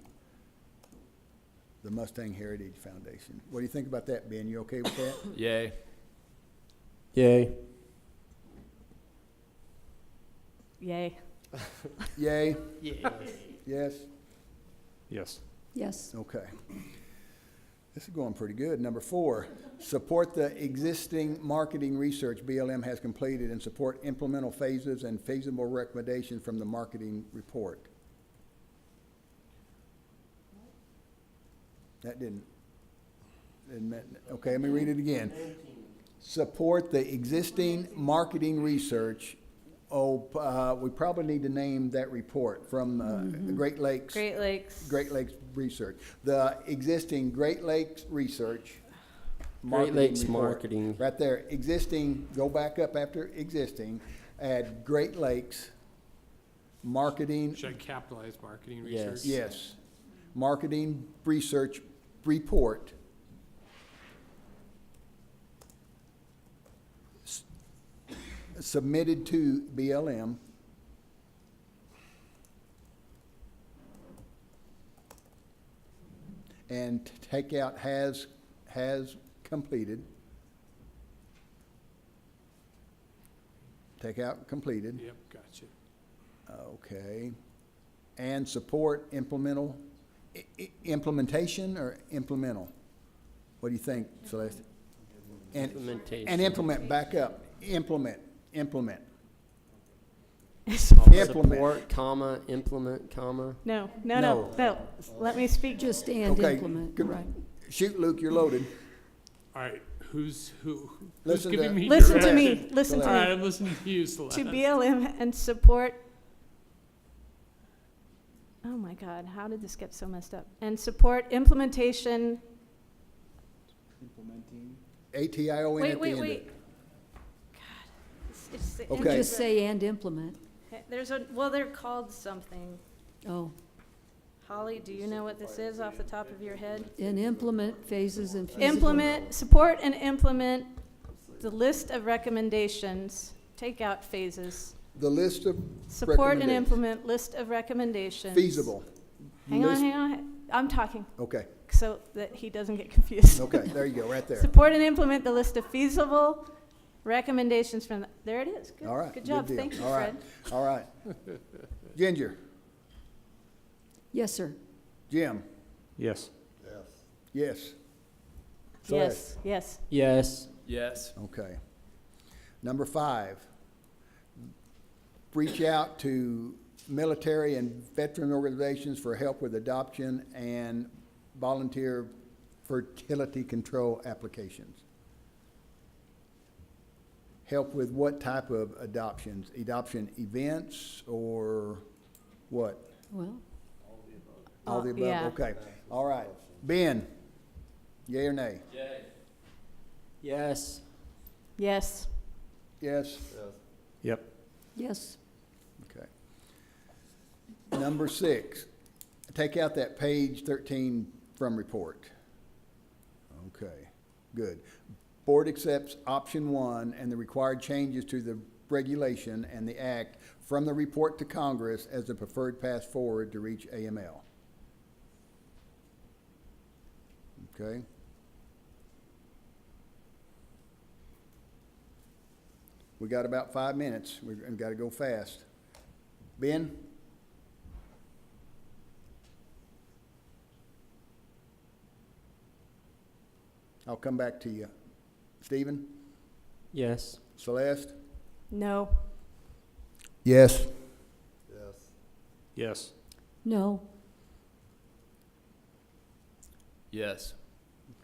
the Mustang Heritage Foundation. What do you think about that, Ben? You okay with that? Yay. Yay. Yay. Yay? Yeah. Yes? Yes. Yes. Okay. This is going pretty good. Number 4, support the existing marketing research BLM has completed and support implemental phases and feasible recommendations from the marketing report. That didn't okay, let me read it again. Support the existing marketing research. We probably need to name that report from the Great Lakes. Great Lakes. Great Lakes Research. The existing Great Lakes Research. Great Lakes report. marketing. Right there, existing, go back up after existing, add Great Lakes Marketing, Should I capitalize marketing Yes. research? yes, Marketing Research Report. Submitted to BLM. And take out has completed. Take out completed, Yep, gotcha. okay. And support implementation or implemental? What do you think, Celeste? And Implementation. implement, back up, implement. Support, comma, implement, comma. No. No. Let me speak. Just and Okay, implement, good. right. Shoot, Luke, you're loaded. All right, who's Listen to- giving me Listen to direction? me. Listen All right, to I'm listening to you, me. Celeste. To BLM and support. Oh my God, how did this get so messed up? And support implementation. ATION at the end of Wait. it. God, it's the Okay. end Just of say and implement. it. They're called something. Oh, Holly, do you know what this is off the top of your head? and implement phases and feasible. Support and implement the list of recommendations, take out phases. The list of Support and recommendations. implement list of recommendations. Feasible. Hang List- on. I'm talking, Okay, so that he doesn't get confused. okay, there you go, right there. Support and implement the list of feasible recommendations from, there it is. Good. All right. Good job. deal. Thank you, All right, Fred. all right. Ginger, Yes, sir. Jim, Yes. yes. Celeste? Yes. Yes. Yes. Okay. Number 5, reach out to military and veteran organizations for help with adoption and volunteer fertility control applications. Help with what type of adoptions? Adoption events or what? Well, All the above? Yeah. Okay, all right. Ben, yea or nay? Yes. Yes. Yes? Yep. yes. Okay. Number 6, take out that page 13 from report. Okay, good. Board accepts option 1 and the required changes to the regulation and the act from the report to Congress as the preferred path forward to reach AML. Okay? We got about 5 minutes. We've got to go fast. Ben? I'll come back to you. Stephen? Yes. Celeste? No. Yes. Yes. Yes. No. Yes.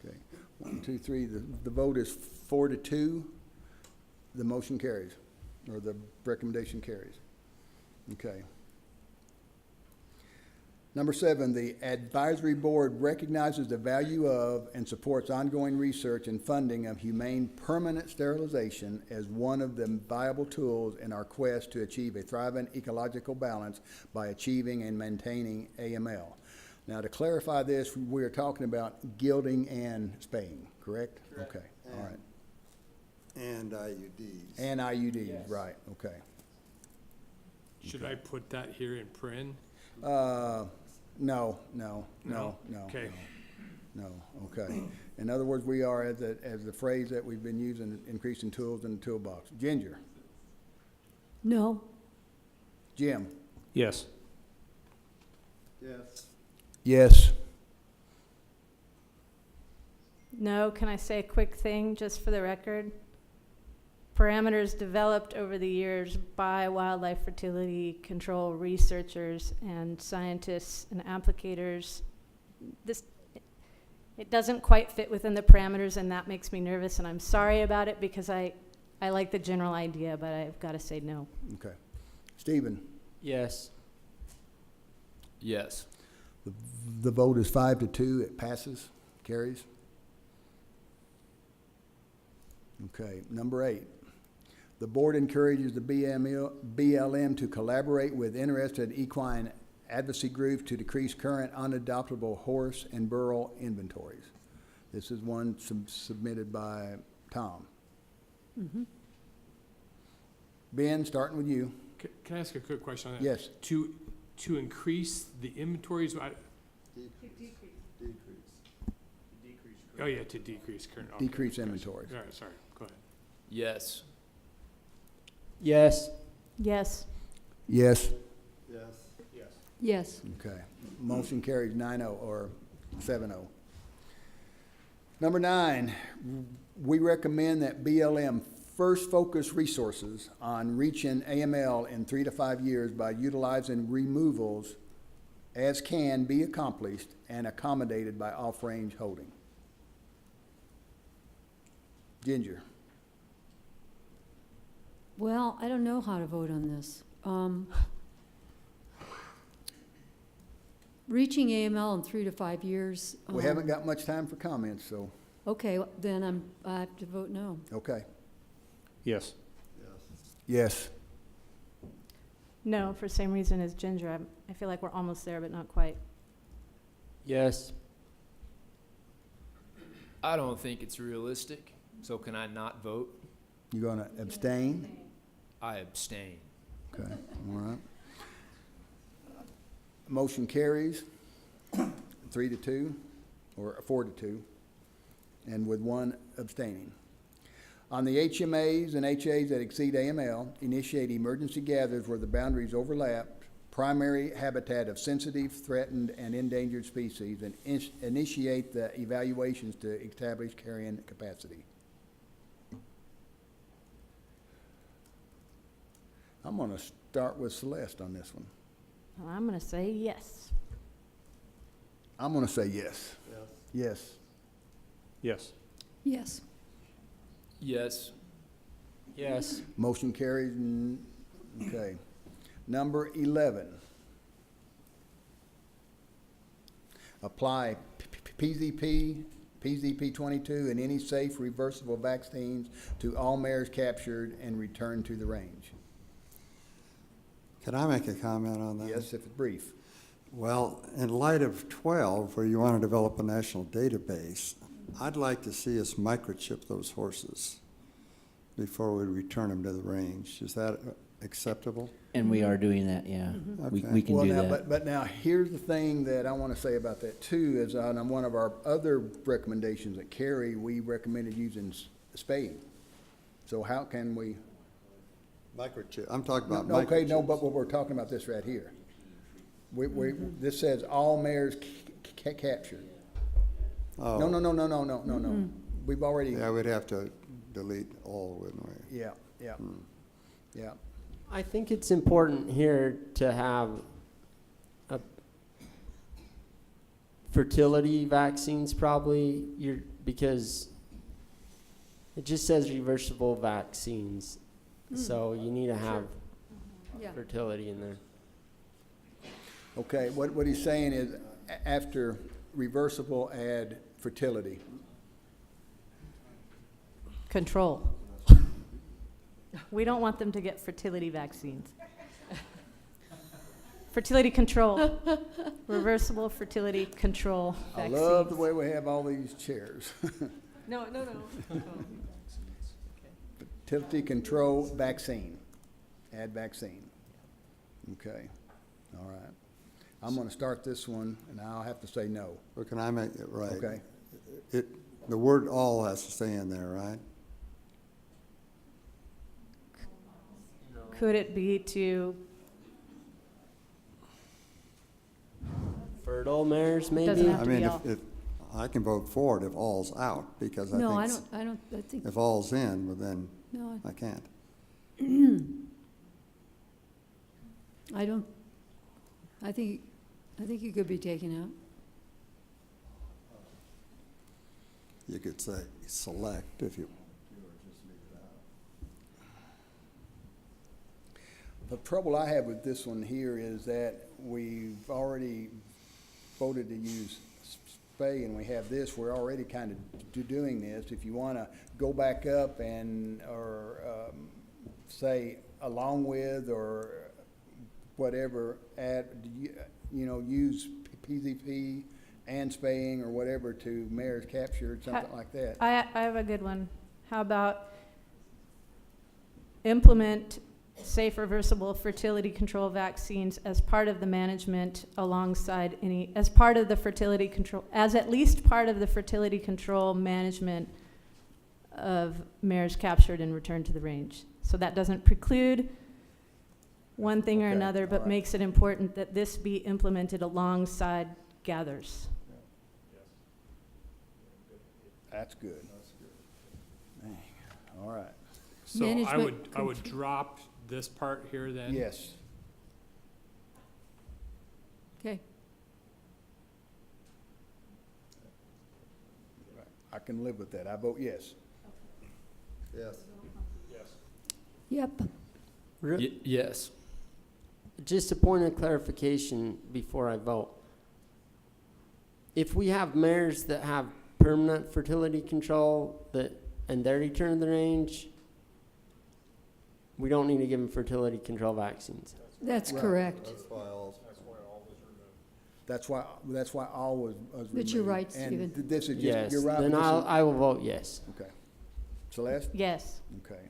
Okay. 1, 2, 3. The vote is 4-2. The motion carries, or the recommendation carries. Okay. Number 7, the advisory board recognizes the value of and supports ongoing research and funding of humane permanent sterilization as one of the viable tools in our quest to achieve a thriving ecological balance by achieving and maintaining AML. Now, to clarify this, we are talking about gilding and spaying, correct? Correct. Okay, all right. And IUDs. And IUDs, right, okay. Should I put that here in print? No. Okay. No, okay. In other words, we are, as the phrase that we've been using, increasing tools in the toolbox. Ginger? No. Jim? Yes. Yes. Yes. No, can I say a quick thing just for the record? Parameters developed over the years by wildlife fertility control researchers and scientists and applicators. It doesn't quite fit within the parameters, and that makes me nervous, and I'm sorry about it because I like the general idea, but I've got to say no. Okay. Stephen? Yes. Yes. The vote is 5-2. It passes, carries. Okay, number 8. The board encourages the BLM to collaborate with interested equine advocacy groups to decrease current unadoptable horse and burro inventories. This is one submitted by Tom. Mm-hmm. Ben, starting with you. Can I ask a quick question on that? Yes. To increase the inventories, oh yeah, to decrease current. Okay, Decrease gotcha. inventories. All right, sorry, go ahead. Yes. Yes. Yes. Yes. Yes. Yes. Okay. Motion carries 9-0 or 7-0. Number 9, we recommend that BLM first focus resources on reaching AML in 3 to 5 years by utilizing removals as can be accomplished and accommodated by off-range holding. Ginger. Well, I don't know how to vote on this. Reaching AML in 3 to 5 years. We haven't got much time for comments, so, Okay, then I have to vote no. okay. Yes. Yes. No, for the same reason as Ginger. I feel like we're almost there, but not quite. Yes. I don't think it's realistic, so can I not vote? You gonna abstain? I abstain. Okay, all right. Motion carries 3-2, or 4-2, and with one abstaining. On the HMAs and HAs that exceed AML, initiate emergency gathers where the boundaries overlap, primary habitat of sensitive, threatened, and endangered species, and initiate the evaluations to establish carrying capacity. I'm gonna start with Celeste on this one. Well, I'm going to say yes. I'm gonna say yes. Yes. Yes. Yes. Yes. Yes. Motion carries, okay. Number 11. Apply PZP 22 and any safe reversible vaccines to all mares captured and returned to the range. Can I make a comment on that? Yes, if it's brief. Well, in light of 12, where you want to develop a national database, I'd like to see us microchip those horses before we return them to the range. Is that acceptable? And we are doing that, yeah. We Okay. can Well, do now, that. but now, here's the thing that I want to say about that too, is on one of our other recommendations at Cary, we recommended using spaying. So how can we? Microchip, I'm talking about No, okay, no, microchips. but we're talking about this right here. This says all mares captured. Oh. No. We've already, Yeah, we'd have to delete all, wouldn't we? yeah. Hmm. Yeah. I think it's important here to have a fertility vaccines probably, because it just says reversible vaccines. So you need to have Yeah. fertility in there. Okay, what he's saying is after reversible, add fertility. Control. We don't want them to get fertility vaccines. Fertility control. Reversible fertility control I vaccines. love the way we have all these chairs. No. Fertility control vaccine. Add vaccine. Okay, all right. I'm gonna start this one, and I'll have to say no, Or can I make it right? okay? The word all has to stay in there, right? Could it be to, Fertile mares, maybe? Doesn't have I to mean, be all. if, I can vote for it if all's out, because I think. No, I think, If all's in, well then, no, I can't. I think it could be taken out. You could say select if you. The trouble I have with this one here is that we've already voted to use spay, and we have this, we're already kind of doing this. If you want to go back up or say along with or whatever, add, use PZP and spaying or whatever to mares captured, something like that. I have a good one. How about implement safe reversible fertility control vaccines as part of the management alongside as part of the fertility control, as at least part of the fertility control management of mares captured and returned to the range. So that doesn't preclude one thing or Okay, another, but all right. makes it important that this be implemented alongside gathers. That's good. Dang, all right. So I Management would control. drop this part here then? Yes. Okay, I can live with that. I vote yes. Yes. yep. Yes. Just a point of clarification before I vote. If we have mares that have permanent fertility control and they're returning to the range, we don't need to give them fertility control vaccines. That's Right. correct. That's why all was removed. But you're right, And Stephen. this is just, Yes, you're right. then this is- I will vote yes. Okay. Celeste? Yes. Okay.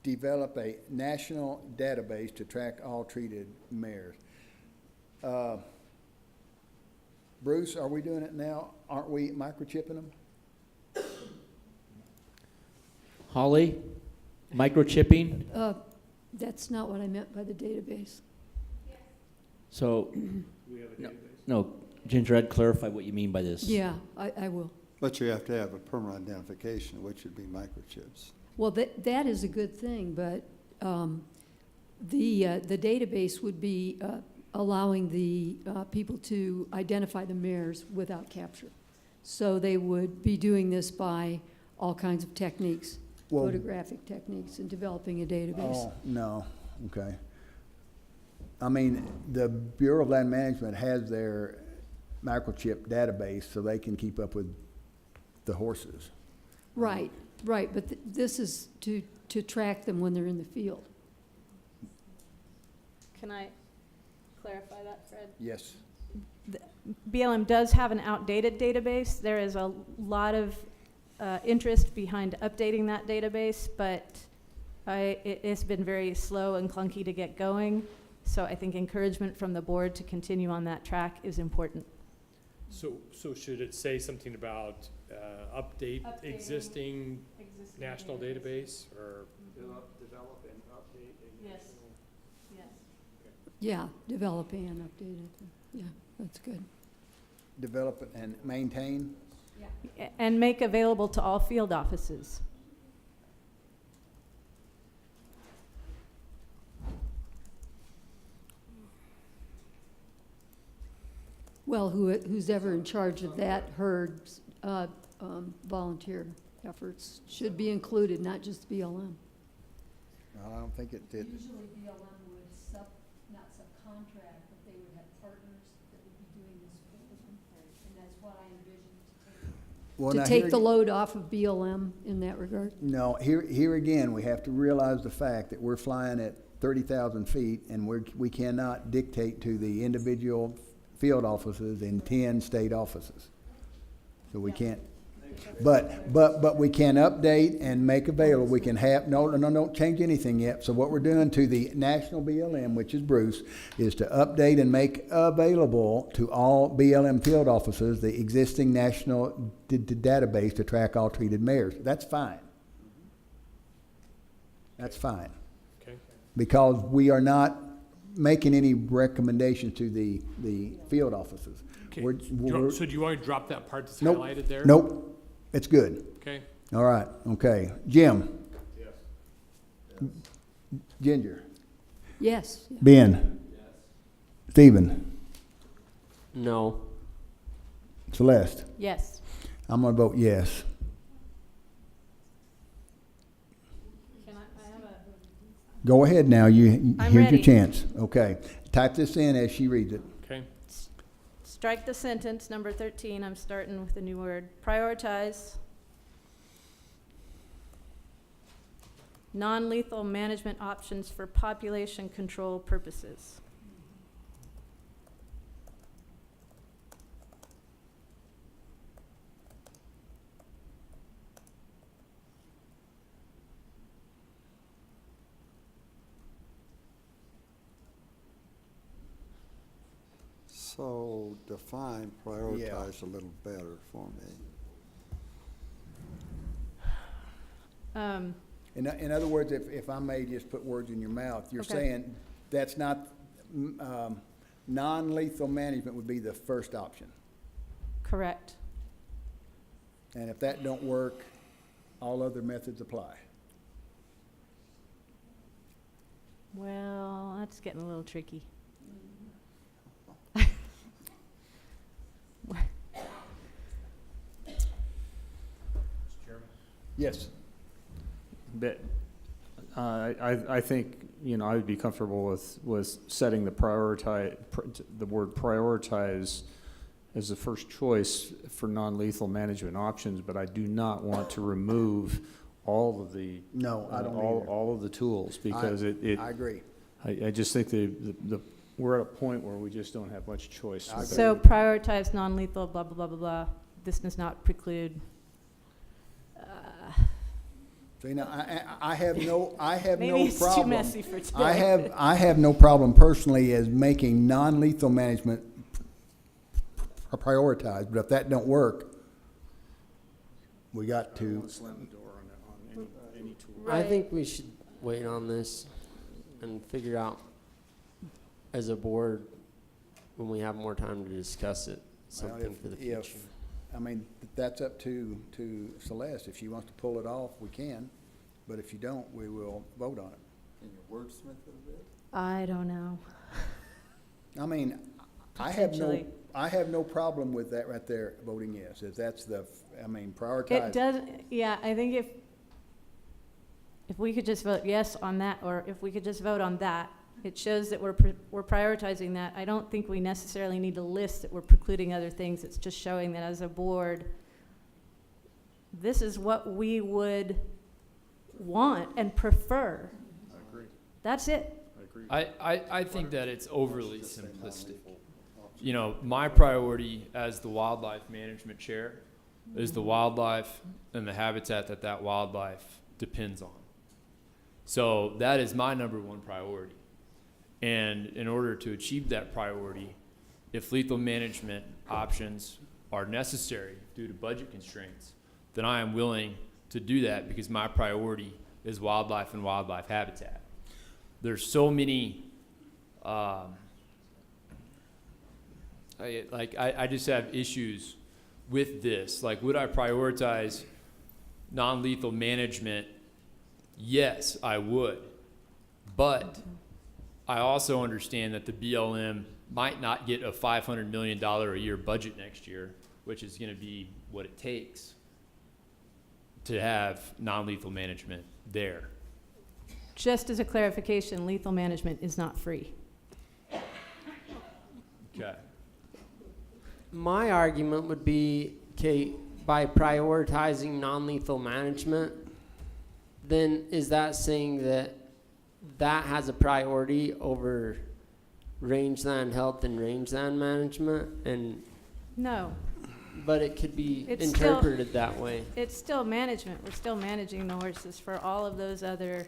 Develop a national database to track all treated mares. Bruce, are we doing it now? Aren't we microchipping them? Holly, microchipping, That's not what I meant by the database. so. No, Ginger, I'd clarify what you mean by this. Yeah, I will. But you have to have a permanent identification, which would be microchips. Well, that is a good thing, but the database would be allowing the people to identify the mares without capture. So they would be doing this by all kinds of techniques, Well- photographic techniques, and developing a database. Oh, no, okay. I mean, the Bureau of Land Management has their microchip database so they can keep up with the horses. Right, but this is to track them when they're in the field. Can I clarify that, Fred? Yes. BLM does have an outdated database. There is a lot of interest behind updating that database, but it's been very slow and clunky to get going. So I think encouragement from the board to continue on that track is important. So should it say something about update Updating existing national database, or? Develop and update. Yes. Yes. Yeah, develop and update it. Yeah, that's good. Develop it and maintain. And make available to all field offices. Well, who's ever in charge of that herd's volunteer efforts should be included, not just BLM. I don't think it did. Usually BLM would not subcontract, but they would have partners that would be doing this for them. And that's what I envisioned Well, to now take here- the load off of BLM in that regard. No, here again, we have to realize the fact that we're flying at 30,000 feet, and we cannot dictate to the individual field offices in 10 state offices. So we can't, but we can update and make available, we can have, don't change anything yet. So what we're doing to the national BLM, which is Bruce, is to update and make available to all BLM field offices the existing national database to track all treated mares. That's fine. That's fine. Okay. Because we are not making any recommendations to the field offices. Okay. We're- So do you want to drop that part that's Nope. highlighted there? Nope, it's good. Okay. All right, okay. Jim? Yes. Ginger? Yes. Yeah. Ben? Yes. Stephen? No. Celeste? Yes. I'm gonna vote yes. Can I have a? Go ahead now, I'm here's your ready. chance. Okay, type this in as she reads it. Okay. Strike the sentence, number 13, I'm starting with a new word. Prioritize non-lethal management options for population control purposes. So define prioritize a little better for me. In other words, if I may just put words in your mouth, you're Okay. saying that's not, non-lethal management would be the first option. Correct. And if that don't work, all other methods apply. Well, that's getting a little tricky. Yes. But I think, I would be comfortable with setting the word prioritize as the first choice for non-lethal management options, but I do not want to remove all of the No, I don't either. all of the tools, because I agree. I just think we're at a point where we just don't have much choice. I agree. So prioritize non-lethal, blah, blah, blah, blah, blah. This does not preclude. So, I have no Maybe it's too problem. messy for today. I have no problem personally as making non-lethal management prioritized, but if that don't work, we got to. Slam the door on any tool. I Right. think we should wait on this and figure out as a board, when we have more time to discuss it, something for the future. That's up to Celeste. If she wants to pull it off, we can, but if you don't, we will vote on it. Can you wordsmith it a bit? I don't know. Potentially. I have no problem with that right there, voting yes, if that's prioritize. It does, yeah, I think if we could just vote yes on that, or if we could just vote on that, it shows that we're prioritizing that. I don't think we necessarily need to list that we're precluding other things. It's just showing that as a board, this is what we would want and prefer. I agree. That's it. I agree. I think that it's overly simplistic. My priority as the wildlife management chair is the wildlife and the habitat that that wildlife depends on. So that is my number one priority. And in order to achieve that priority, if lethal management options are necessary due to budget constraints, then I am willing to do that because my priority is wildlife and wildlife habitat. There's so many, I just have issues with this. Like, would I prioritize non-lethal management? Yes, I would. But I also understand that the BLM might not get a $500 million a year budget next year, which is going to be what it takes to have non-lethal management there. Just as a clarification, lethal management is not free. Okay. My argument would be, Kate, by prioritizing non-lethal management, then is that saying that that has a priority over rangeland health and rangeland management? And No, but it could be It's still- interpreted that way. it's still management. We're still managing the horses for all of those other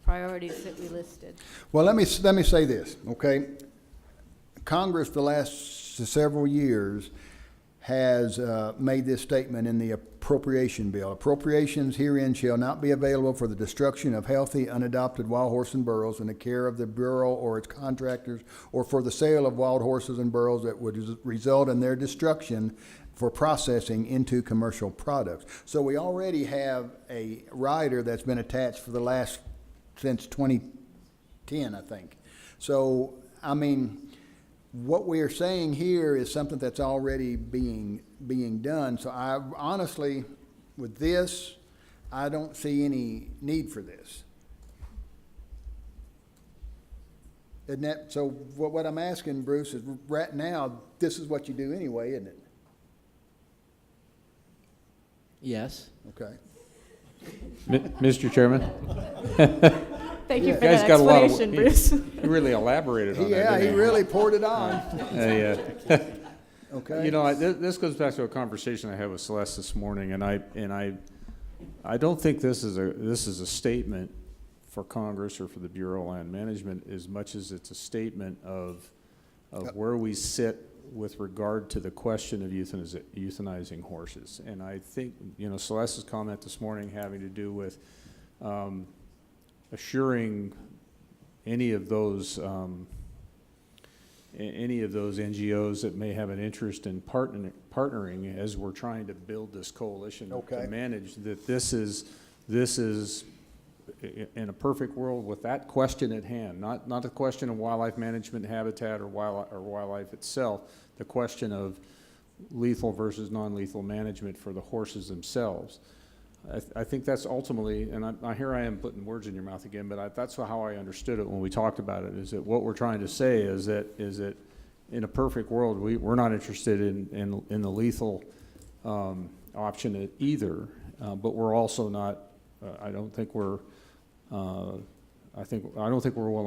priorities that we listed. Well, let me say this, okay? Congress, the last several years, has made this statement in the appropriation bill. Appropriations herein shall not be available for the destruction of healthy, unadopted wild horses and burros in the care of the Bureau or its contractors, or for the sale of wild horses and burros that would result in their destruction for processing into commercial products. So we already have a rider that's been attached for the last, since 2010, I think. So, I mean, what we are saying here is something that's already being done. So I honestly, with this, I don't see any need for this. Isn't that, so what I'm asking, Bruce, is right now, this is what you do anyway, isn't it? Yes. Okay. Mr. Chairman? Thank you Yeah. for Guys that got a lot of- explanation, Bruce. He really elaborated on that, Yeah, he didn't really poured it on. Okay. You know, this goes back to a conversation I had with Celeste this morning, and I don't think this is a statement for Congress or for the Bureau of Land Management as much as it's a statement of where we sit with regard to the question of euthanizing horses. And I think, you know, Celeste's comment this morning having to do with assuring any of those NGOs that may have an interest in partnering as we're trying to build this coalition Okay. to manage, that this is in a perfect world with that question at hand, not the question of wildlife management, habitat, or wildlife itself, the question of lethal versus non-lethal management for the horses themselves. I think that's ultimately, and here I am putting words in your mouth again, but that's how I understood it when we talked about it, is that what we're trying to say is that in a perfect world, we're not interested in the lethal option either, but we're also not, I don't think we're willing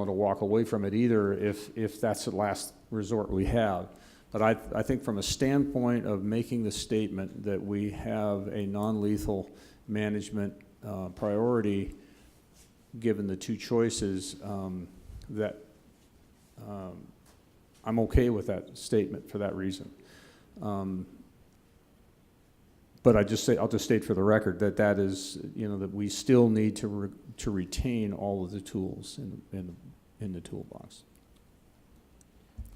to walk away from it either if that's the last resort we have. But I think from a standpoint of making the statement that we have a non-lethal management priority, given the two choices, that I'm okay with that statement for that reason. But I'll just state for the record that is, you know, that we still need to retain all of the tools in the toolbox.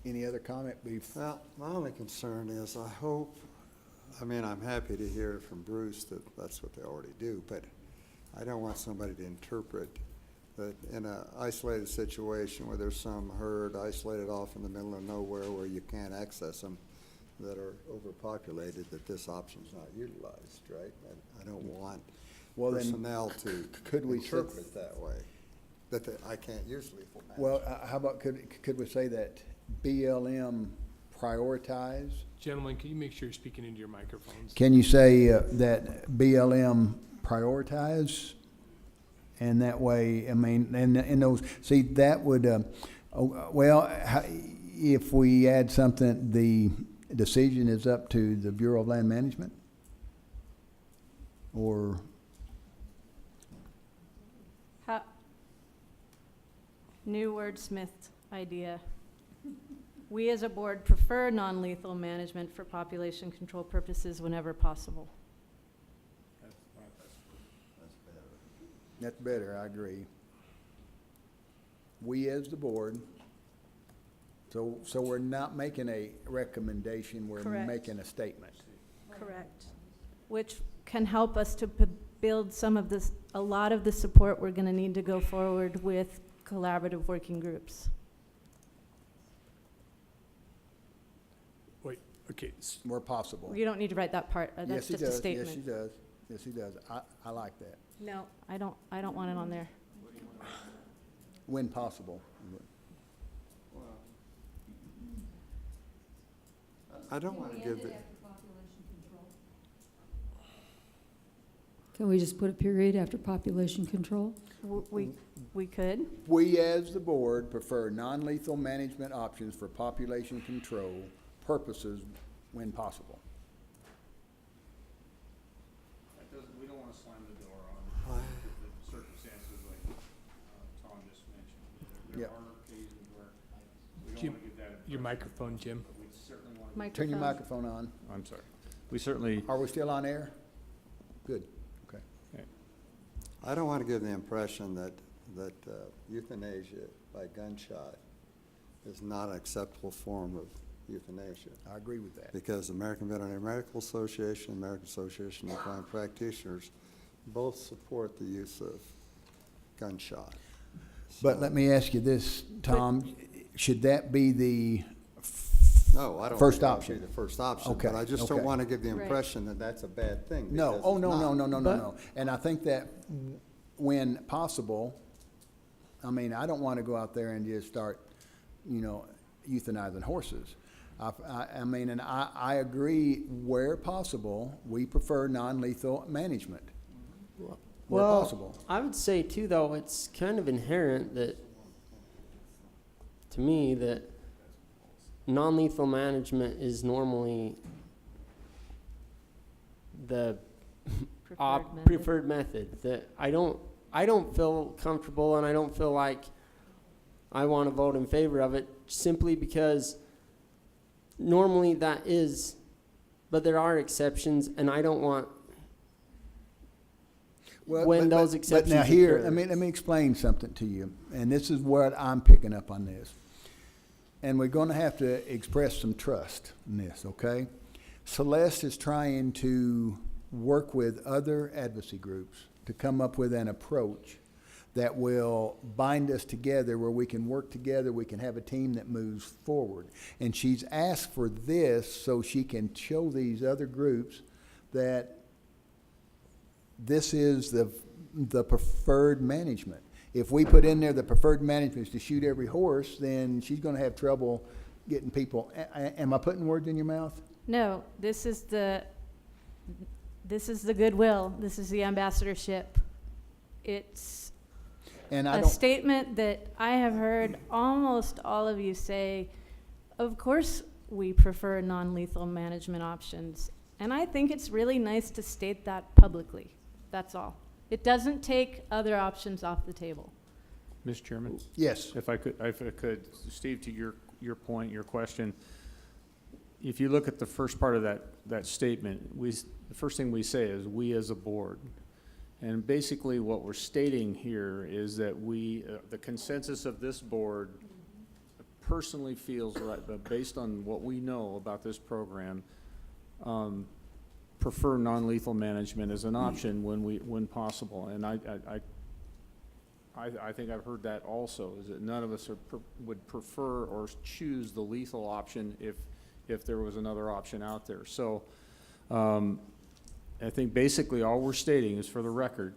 Any other comment? Well, my only concern is I'm happy to hear from Bruce that that's what they already do, but I don't want somebody to interpret that in an isolated situation where there's some herd isolated off in the middle of nowhere where you can't access them, that are overpopulated, that this option's not utilized, right? I don't want personnel to interpret it that way, that I can't use lethal management. Well, how about, could we say that BLM prioritize? Gentlemen, can you make sure you're speaking into your microphones? Can you say that BLM prioritize? And that way, I mean, and those, see, that would, if we add something, the decision is up to the Bureau of Land Management? or, How, new wordsmith idea. We as a board prefer non-lethal management for population control purposes whenever possible. that's better, I agree. We as the board, so we're not making a recommendation, we're Correct. making a statement. Correct. Which can help us to build some of this, a lot of the support we're gonna need to go forward with collaborative working groups. Wait, okay, Where possible. You don't need to write that part, Yes, that's he just a does. statement. Yes, he does. Yes, he does. I like that. No, I don't want it on there. When possible. I don't want to give the, Can we just put a period after population control? We could. We as the board prefer non-lethal management options for population control purposes when possible. That doesn't, we don't wanna slam the door on the circumstances like, Tom just mentioned. There Yep. are occasions where we don't Jim, wanna give that impression, your microphone, Jim. but we certainly wanna. Turn your microphone on. I'm sorry. We certainly, Are we still on air? Good. Okay. I don't want to give the impression that euthanasia by gunshot is not an acceptable form of euthanasia. I agree with that. Because the American Veterinary Medical Association, American Association of Equine Practitioners both support the use of gunshot. But So- let me ask you this, Tom, should that be the No, I don't first think that would option? be the first option, Okay, but I just okay. don't want to give the Right. impression that that's a bad thing. No, because oh, it's no, not. no. And I think that when possible, I mean, I don't want to go out there and just start, euthanizing horses. I mean, and I agree, where possible, we prefer non-lethal management. Where Well, possible. I would say too, though, it's kind of inherent that, to me, that non-lethal management is normally the preferred method. That I don't feel comfortable, and I don't feel like I want to vote in favor of it, simply because normally that is, but there are exceptions, and I don't want Well, when but- those but exceptions now here, occur. let me explain something to you, and this is what I'm picking up on this. And we're gonna have to express some trust in this, okay? Celeste is trying to work with other advocacy groups to come up with an approach that will bind us together, where we can work together, we can have a team that moves forward. And she's asked for this so she can show these other groups that this is the preferred management. If we put in there the preferred management is to shoot every horse, then she's gonna have trouble getting people. Am I putting words in your mouth? No, this is the goodwill, this is the ambassadorship. It's And I a don't, statement that I have heard almost all of you say, of course we prefer non-lethal management options. And I think it's really nice to state that publicly, that's all. It doesn't take other options off the table. Mr. Chairman, yes, if I could, Steve, to your point, your question, if you look at the first part of that statement, the first thing we say is "we as a board." And basically what we're stating here is that the consensus of this board personally feels right, but based on what we know about this program, prefer non-lethal management as an option when possible. And I think I've heard that also, is that none of us would prefer or choose the lethal option if there was another option out there. So I think basically all we're stating is, for the record,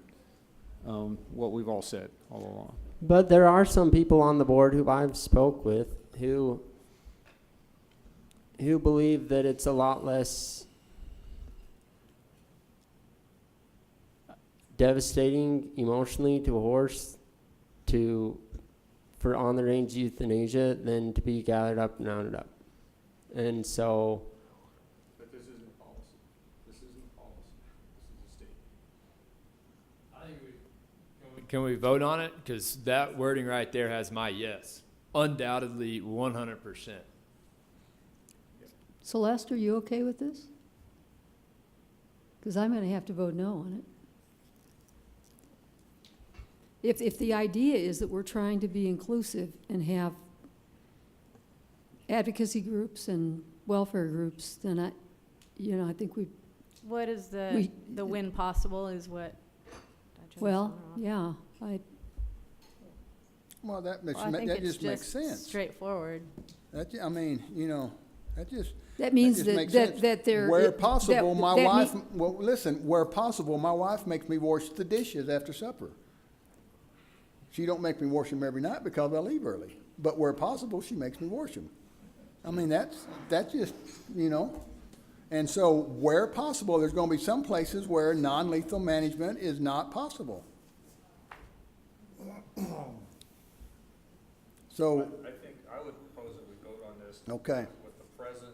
what we've all said all along. But there are some people on the board who I've spoke with who believe that it's a lot less devastating emotionally to a horse for on the range euthanasia than to be gathered up and rounded up. And so But this isn't a policy. This isn't a policy. This is a statement. Can we vote on it? Because that wording right there has my yes. Undoubtedly, 100%. Celeste, are you okay with this? Because I'm going to have to vote no on it. If the idea is that we're trying to be inclusive and have advocacy groups and welfare groups, then I think we, What is We- the win possible is what? well, yeah, Well, that Well, I think that it's just makes sense. straightforward. I mean, you know, that just. that means just that, makes sense. that they're. Where possible, my that wife, well, listen, where possible, my wife makes me wash the dishes after supper. She don't make me wash them every night because I leave early. But where possible, she makes me wash them. I mean, that's just, you know. And so where possible, there's gonna be some places where non-lethal management is not possible. So, I think I would propose that we vote on this okay, with the present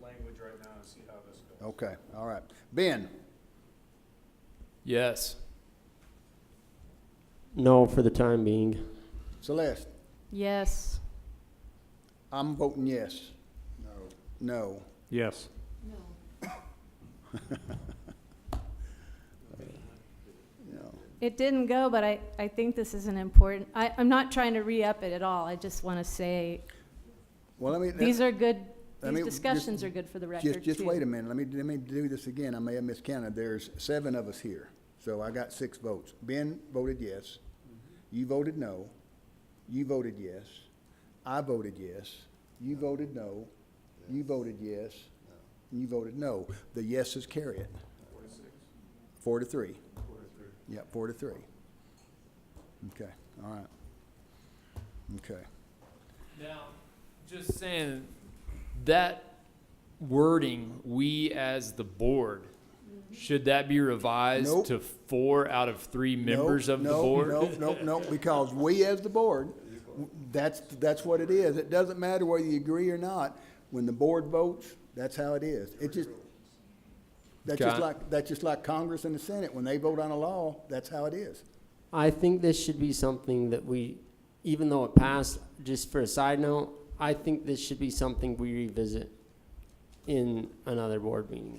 language right now and see how this goes. okay, all right. Ben, Yes. No for the time being. Celeste, Yes. I'm voting yes. No. Yes. No. It didn't go, but I think this is an important, I'm not trying to re-up it at all. I just want to say, Well, let me. these are good, let these me discussions just- are good for the record, Just too. wait a minute, let me do this again, I may have miscounted, there's 7 of us here, so I got 6 votes. Ben voted yes, you voted no, you voted yes, I voted yes, you voted no, you voted yes, you voted no. The yeses carry it. 4 to 3. 4 to 3. Yeah, 4 to 3. Okay, all right. Okay. Now, just saying that wording, we as the board, should that be revised Nope. to 4 out of 3 members of the board? No, because we as the board, that's what it is. It doesn't matter whether you agree or not. When the board votes, that's how it is. That's just like Congress and the Senate. When they vote on a law, that's how it is. I think this should be something that we, even though it passed, just for a side note, I think this should be something we revisit in another board meeting.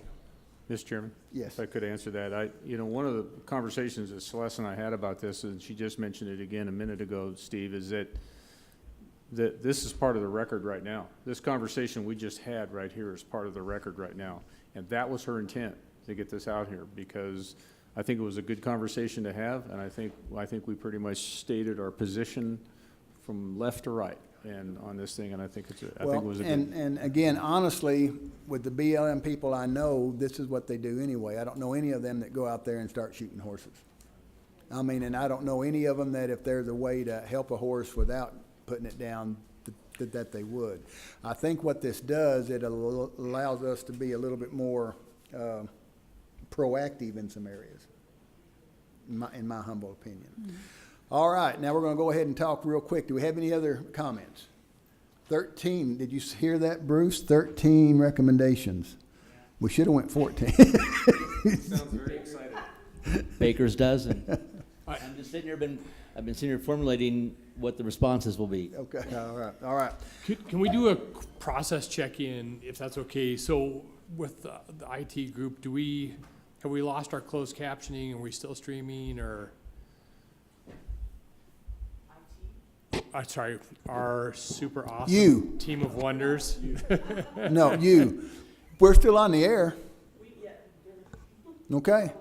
Mr. Chairman? Yes. If I could answer that. One of the conversations that Celeste and I had about this, and she just mentioned it again a minute ago, Steve, is that this is part of the record right now. This conversation we just had right here is part of the record right now. And that was her intent, to get this out here, because I think it was a good conversation to have, and I think we pretty much stated our position from left to right and on this thing, and I think it was a good. And again, honestly, with the BLM people I know, this is what they do anyway. I don't know any of them that go out there and start shooting horses. I mean, and I don't know any of them that if there's a way to help a horse without putting it down, that they would. I think what this does, it allows us to be a little bit more proactive in some areas, in my humble opinion. All right, now we're going to go ahead and talk real quick. Do we have any other comments? 13, did you hear that, Bruce? 13 recommendations. We should have went 14. Sounds very exciting. Baker's dozen. I'm just sitting here, I've been sitting here formulating what the responses will be. Okay, all right. Can we do a process check-in, if that's okay? So with the IT group, have we lost our closed captioning? Are we still streaming, or? Sorry, our super awesome You. team of wonders. No, you. We're still on the air. Okay.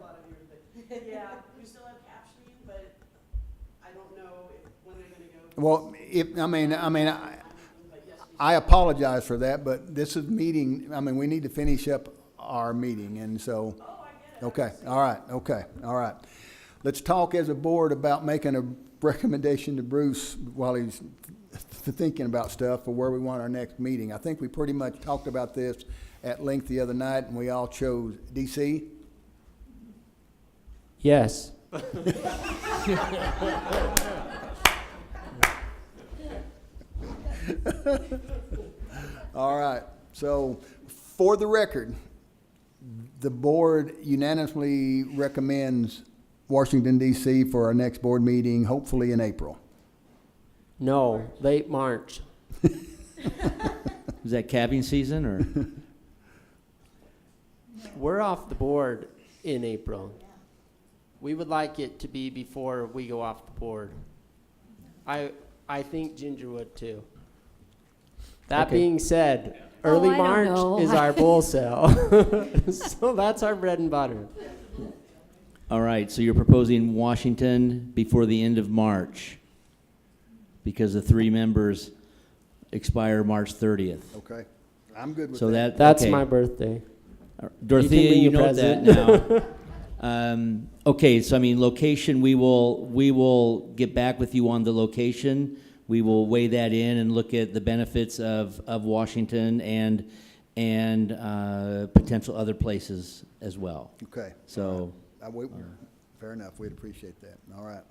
Yeah, we still have captioning, but I don't know when they're gonna go. Well, I apologize for that, but this is meeting, we need to finish up our meeting, and so. Oh, I get it. Okay, all right. Let's talk as a board about making a recommendation to Bruce while he's thinking about stuff for where we want our next meeting. I think we pretty much talked about this at length the other night, and we all chose DC. Yes. All right, so for the record, the board unanimously recommends Washington DC for our next board meeting, hopefully in April. No, late March. Is that calving season or? We're off the board in April. We would like it to be before we go off the board. I think Ginger would too. That Okay. being said, early I don't know. March is our bull sale. So that's our bread and butter. All right, so you're proposing Washington before the end of March because the 3 members expire March 30th. Okay, I'm good with So that. That's okay. my birthday. Dorothea, bring you your note that now. Okay, so I mean, location, we will get back with you on the location. We will weigh that in and look at the benefits of Washington and potential other places as well. Okay. So, Fair enough, we'd appreciate that. All right.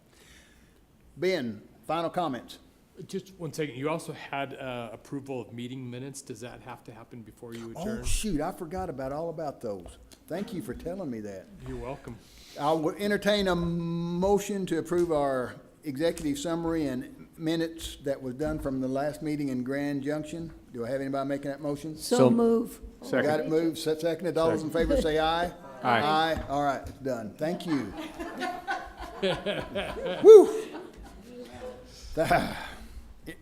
Ben, final comments? Just one second, you also had approval of meeting minutes. Does that have to happen before you adjourn? Oh, shoot, I forgot all about those. Thank you for telling me that. You're welcome. I'll entertain a motion to approve our executive summary and minutes that was done from the last meeting in Grand Junction. Do I have anybody making that motion? So move. Got it moved, seconded. All those in favor say aye. Aye. Aye. All right, it's done. Thank you. Woo!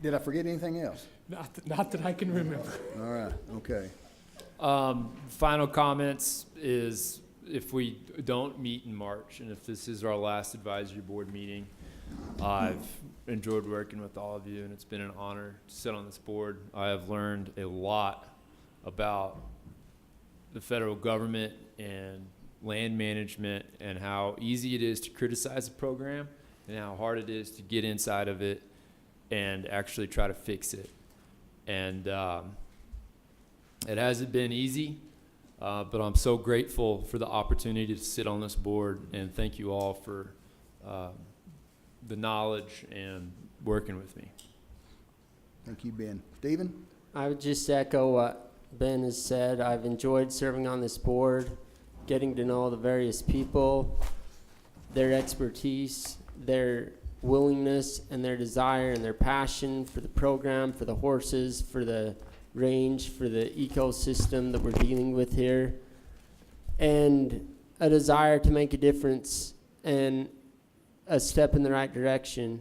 Did I forget anything else? Not that I can remember. All right, okay. Final comments is if we don't meet in March and if this is our last advisory board meeting, I've enjoyed working with all of you and it's been an honor to sit on this board. I have learned a lot about the federal government and land management and how easy it is to criticize a program and how hard it is to get inside of it and actually try to fix it. And it hasn't been easy, but I'm so grateful for the opportunity to sit on this board, and thank you all for the knowledge and working with me. Thank you, Ben. Stephen? I would just echo what Ben has said. I've enjoyed serving on this board, getting to know the various people, their expertise, their willingness and their desire and their passion for the program, for the horses, for the range, for the ecosystem that we're dealing with here, and a desire to make a difference and a step in the right direction.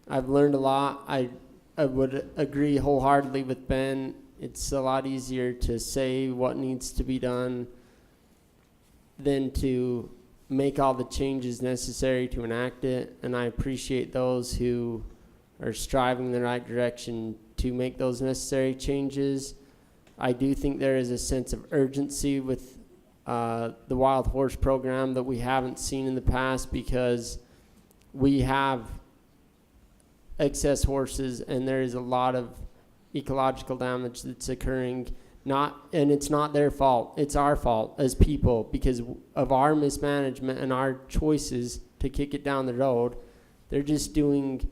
I've learned a lot. I would agree wholeheartedly with Ben. It's a lot easier to say what needs to be done than to make all the changes necessary to enact it, and I appreciate those who are striving in the right direction to make those necessary changes. I do think there is a sense of urgency with the wild horse program that we haven't seen in the past because we have excess horses and there is a lot of ecological damage that's occurring. And it's not their fault, it's our fault as people because of our mismanagement and our choices to kick it down the road. They're just doing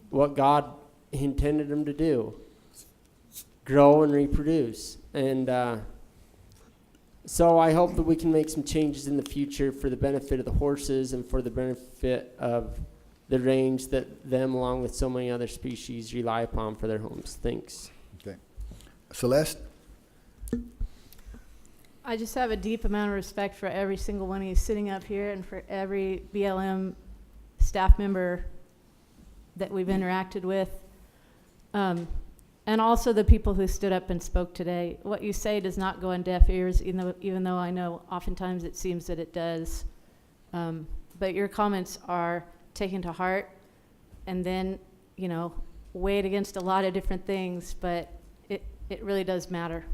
what God intended them to do, grow and reproduce. And so I hope that we can make some changes in the future for the benefit of the horses and for the benefit of the range that them along with so many other species rely upon for their homes. Thanks. Okay. Celeste? I just have a deep amount of respect for every single one of you sitting up here and for every BLM staff member that we've interacted with. And also the people who stood up and spoke today. What you say does not go on deaf ears, even though I know oftentimes it seems that it does. But your comments are taken to heart and then, weighed against a lot of different things, but it really does matter.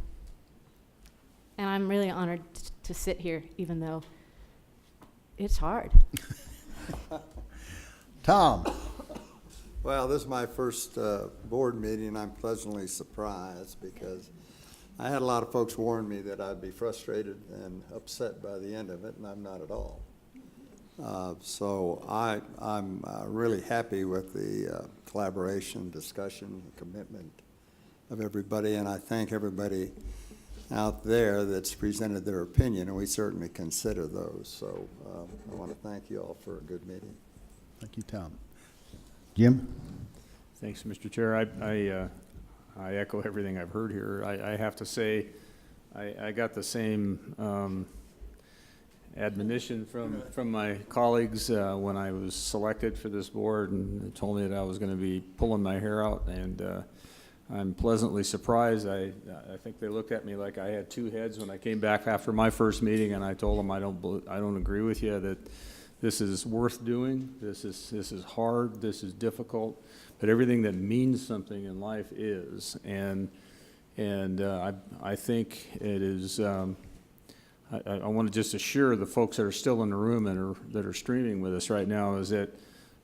And I'm really honored to sit here, even though it's hard. Tom? Well, this is my first board meeting. I'm pleasantly surprised because I had a lot of folks warn me that I'd be frustrated and upset by the end of it, and I'm not at all. So I'm really happy with the collaboration, discussion, commitment of everybody, and I thank everybody out there that's presented their opinion, and we certainly consider those. So I want to thank you all for a good meeting. Thank you, Tom. Jim? Thanks, Mr. Chair. I echo everything I've heard here. I have to say, I got the same admonition from my colleagues when I was selected for this board, and they told me that I was going to be pulling my hair out, and I'm pleasantly surprised. I think they looked at me like I had two heads when I came back after my first meeting, and I told them I don't agree with you, that this is worth doing. This is hard. This is difficult, but everything that means something in life is, and I think it is. I want to just assure the folks that are still in the room and that are streaming with us right now is that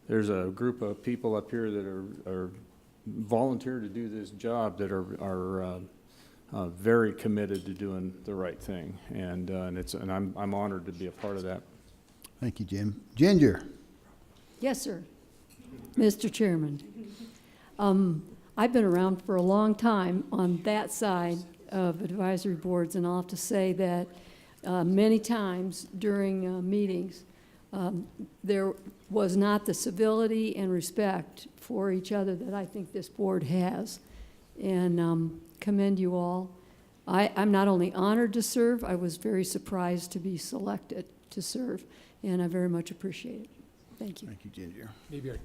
there's a group of people up here that are volunteer to do this job that are very committed to doing the right thing, and I'm honored to be a part of that. Thank you, Jim. Ginger? Yes, sir. Mr. Chairman, I've been around for a long time on that side of advisory boards, and I'll have to say that many times during meetings, there was not the civility and respect for each other that I think this board has, and commend you all. I'm not only honored to serve, I was very surprised to be selected to serve, and I very much appreciate it. Thank you. Thank you, Ginger. Maybe our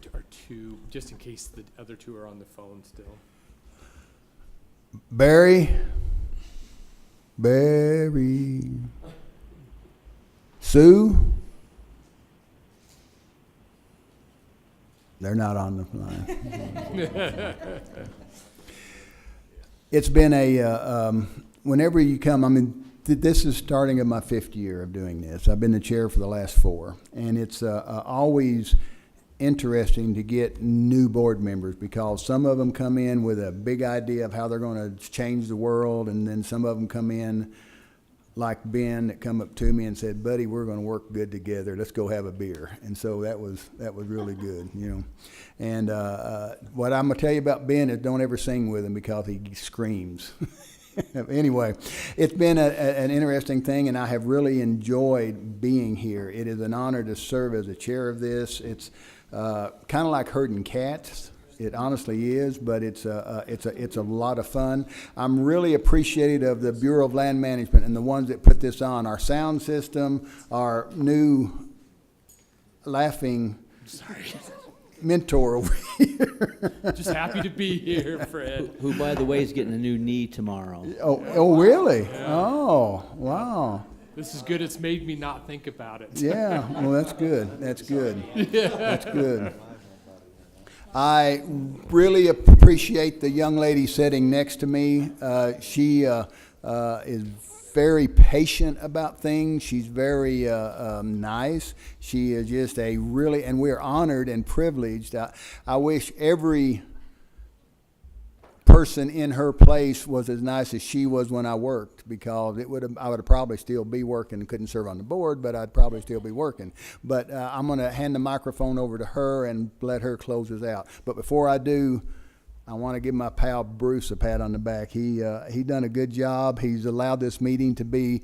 two, just in case the other two are on the phone still. Barry? Sue? They're not on the line. It's been whenever you come, I mean, this is starting of my 5th year of doing this. I've been the chair for the last 4, and it's always interesting to get new board members because some of them come in with a big idea of how they're going to change the world, and then some of them come in like Ben that come up to me and said, "Buddy, we're going to work good together. Let's go have a beer." And so that was really good, you know. And what I'm going to tell you about Ben is don't ever sing with him because he screams. Anyway, it's been an interesting thing, and I have really enjoyed being here. It is an honor to serve as the chair of this. It's kind of like herding cats. It honestly is, but it's a lot of fun. I'm really appreciative of the Bureau of Land Management and the ones that put this on. Our sound system, our new laughing mentor over here. Just happy to be here, Fred. Who, by the way, is getting a new knee tomorrow. Oh, really? Yeah. Oh, wow. This is good. It's made me not think about it. Yeah, well, that's good. That's good. Yeah. That's good. I really appreciate the young lady sitting next to me. She is very patient about things. She's very nice. She is just and we're honored and privileged. I wish every person in her place was as nice as she was when I worked, because I would have probably still be working and couldn't serve on the board, but I'd probably still be working. But I'm going to hand the microphone over to her and let her close us out. But before I do, I want to give my pal Bruce a pat on the back. He done a good job. He's allowed this meeting to be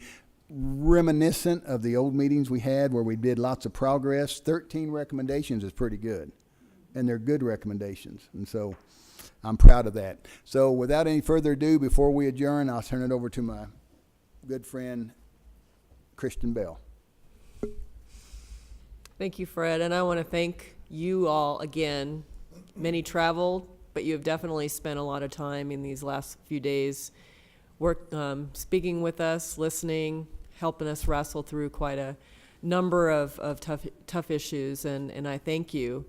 reminiscent of the old meetings we had where we did lots of progress. 13 recommendations is pretty good, and they're good recommendations, and so I'm proud of that. So without any further ado, before we adjourn, I'll turn it over to my good friend, Christian Bell. Thank you, Fred, and I want to thank you all again. Many traveled, but you have definitely spent a lot of time in these last few days speaking with us, listening, helping us wrestle through quite a number of tough issues, and I thank you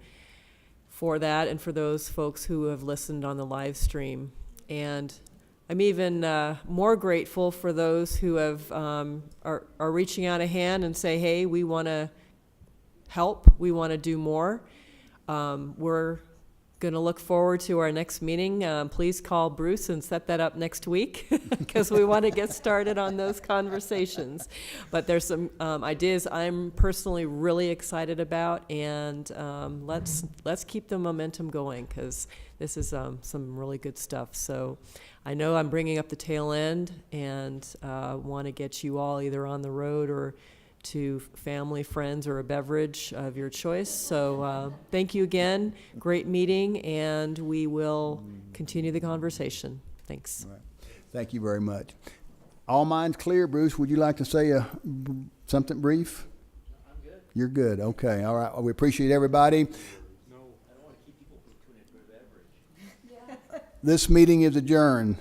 for that, and for those folks who have listened on the live stream. And I'm even more grateful for those who have are reaching out a hand and say, hey, we want to help, we want to do more. We're going to look forward to our next meeting. Please call Bruce and set that up next week because we want to get started on those conversations. But there's some ideas I'm personally really excited about, and let's keep the momentum going because this is some really good stuff. So I know I'm bringing up the tail end and want to get you all either on the road or to family, friends, or a beverage of your choice. So thank you again. Great meeting, and we will continue the conversation. Thanks. All right. Thank you very much. All minds clear. Bruce, would you like to say something brief? I'm good. You're good. Okay. All right. Well, we appreciate everybody. This meeting is adjourned.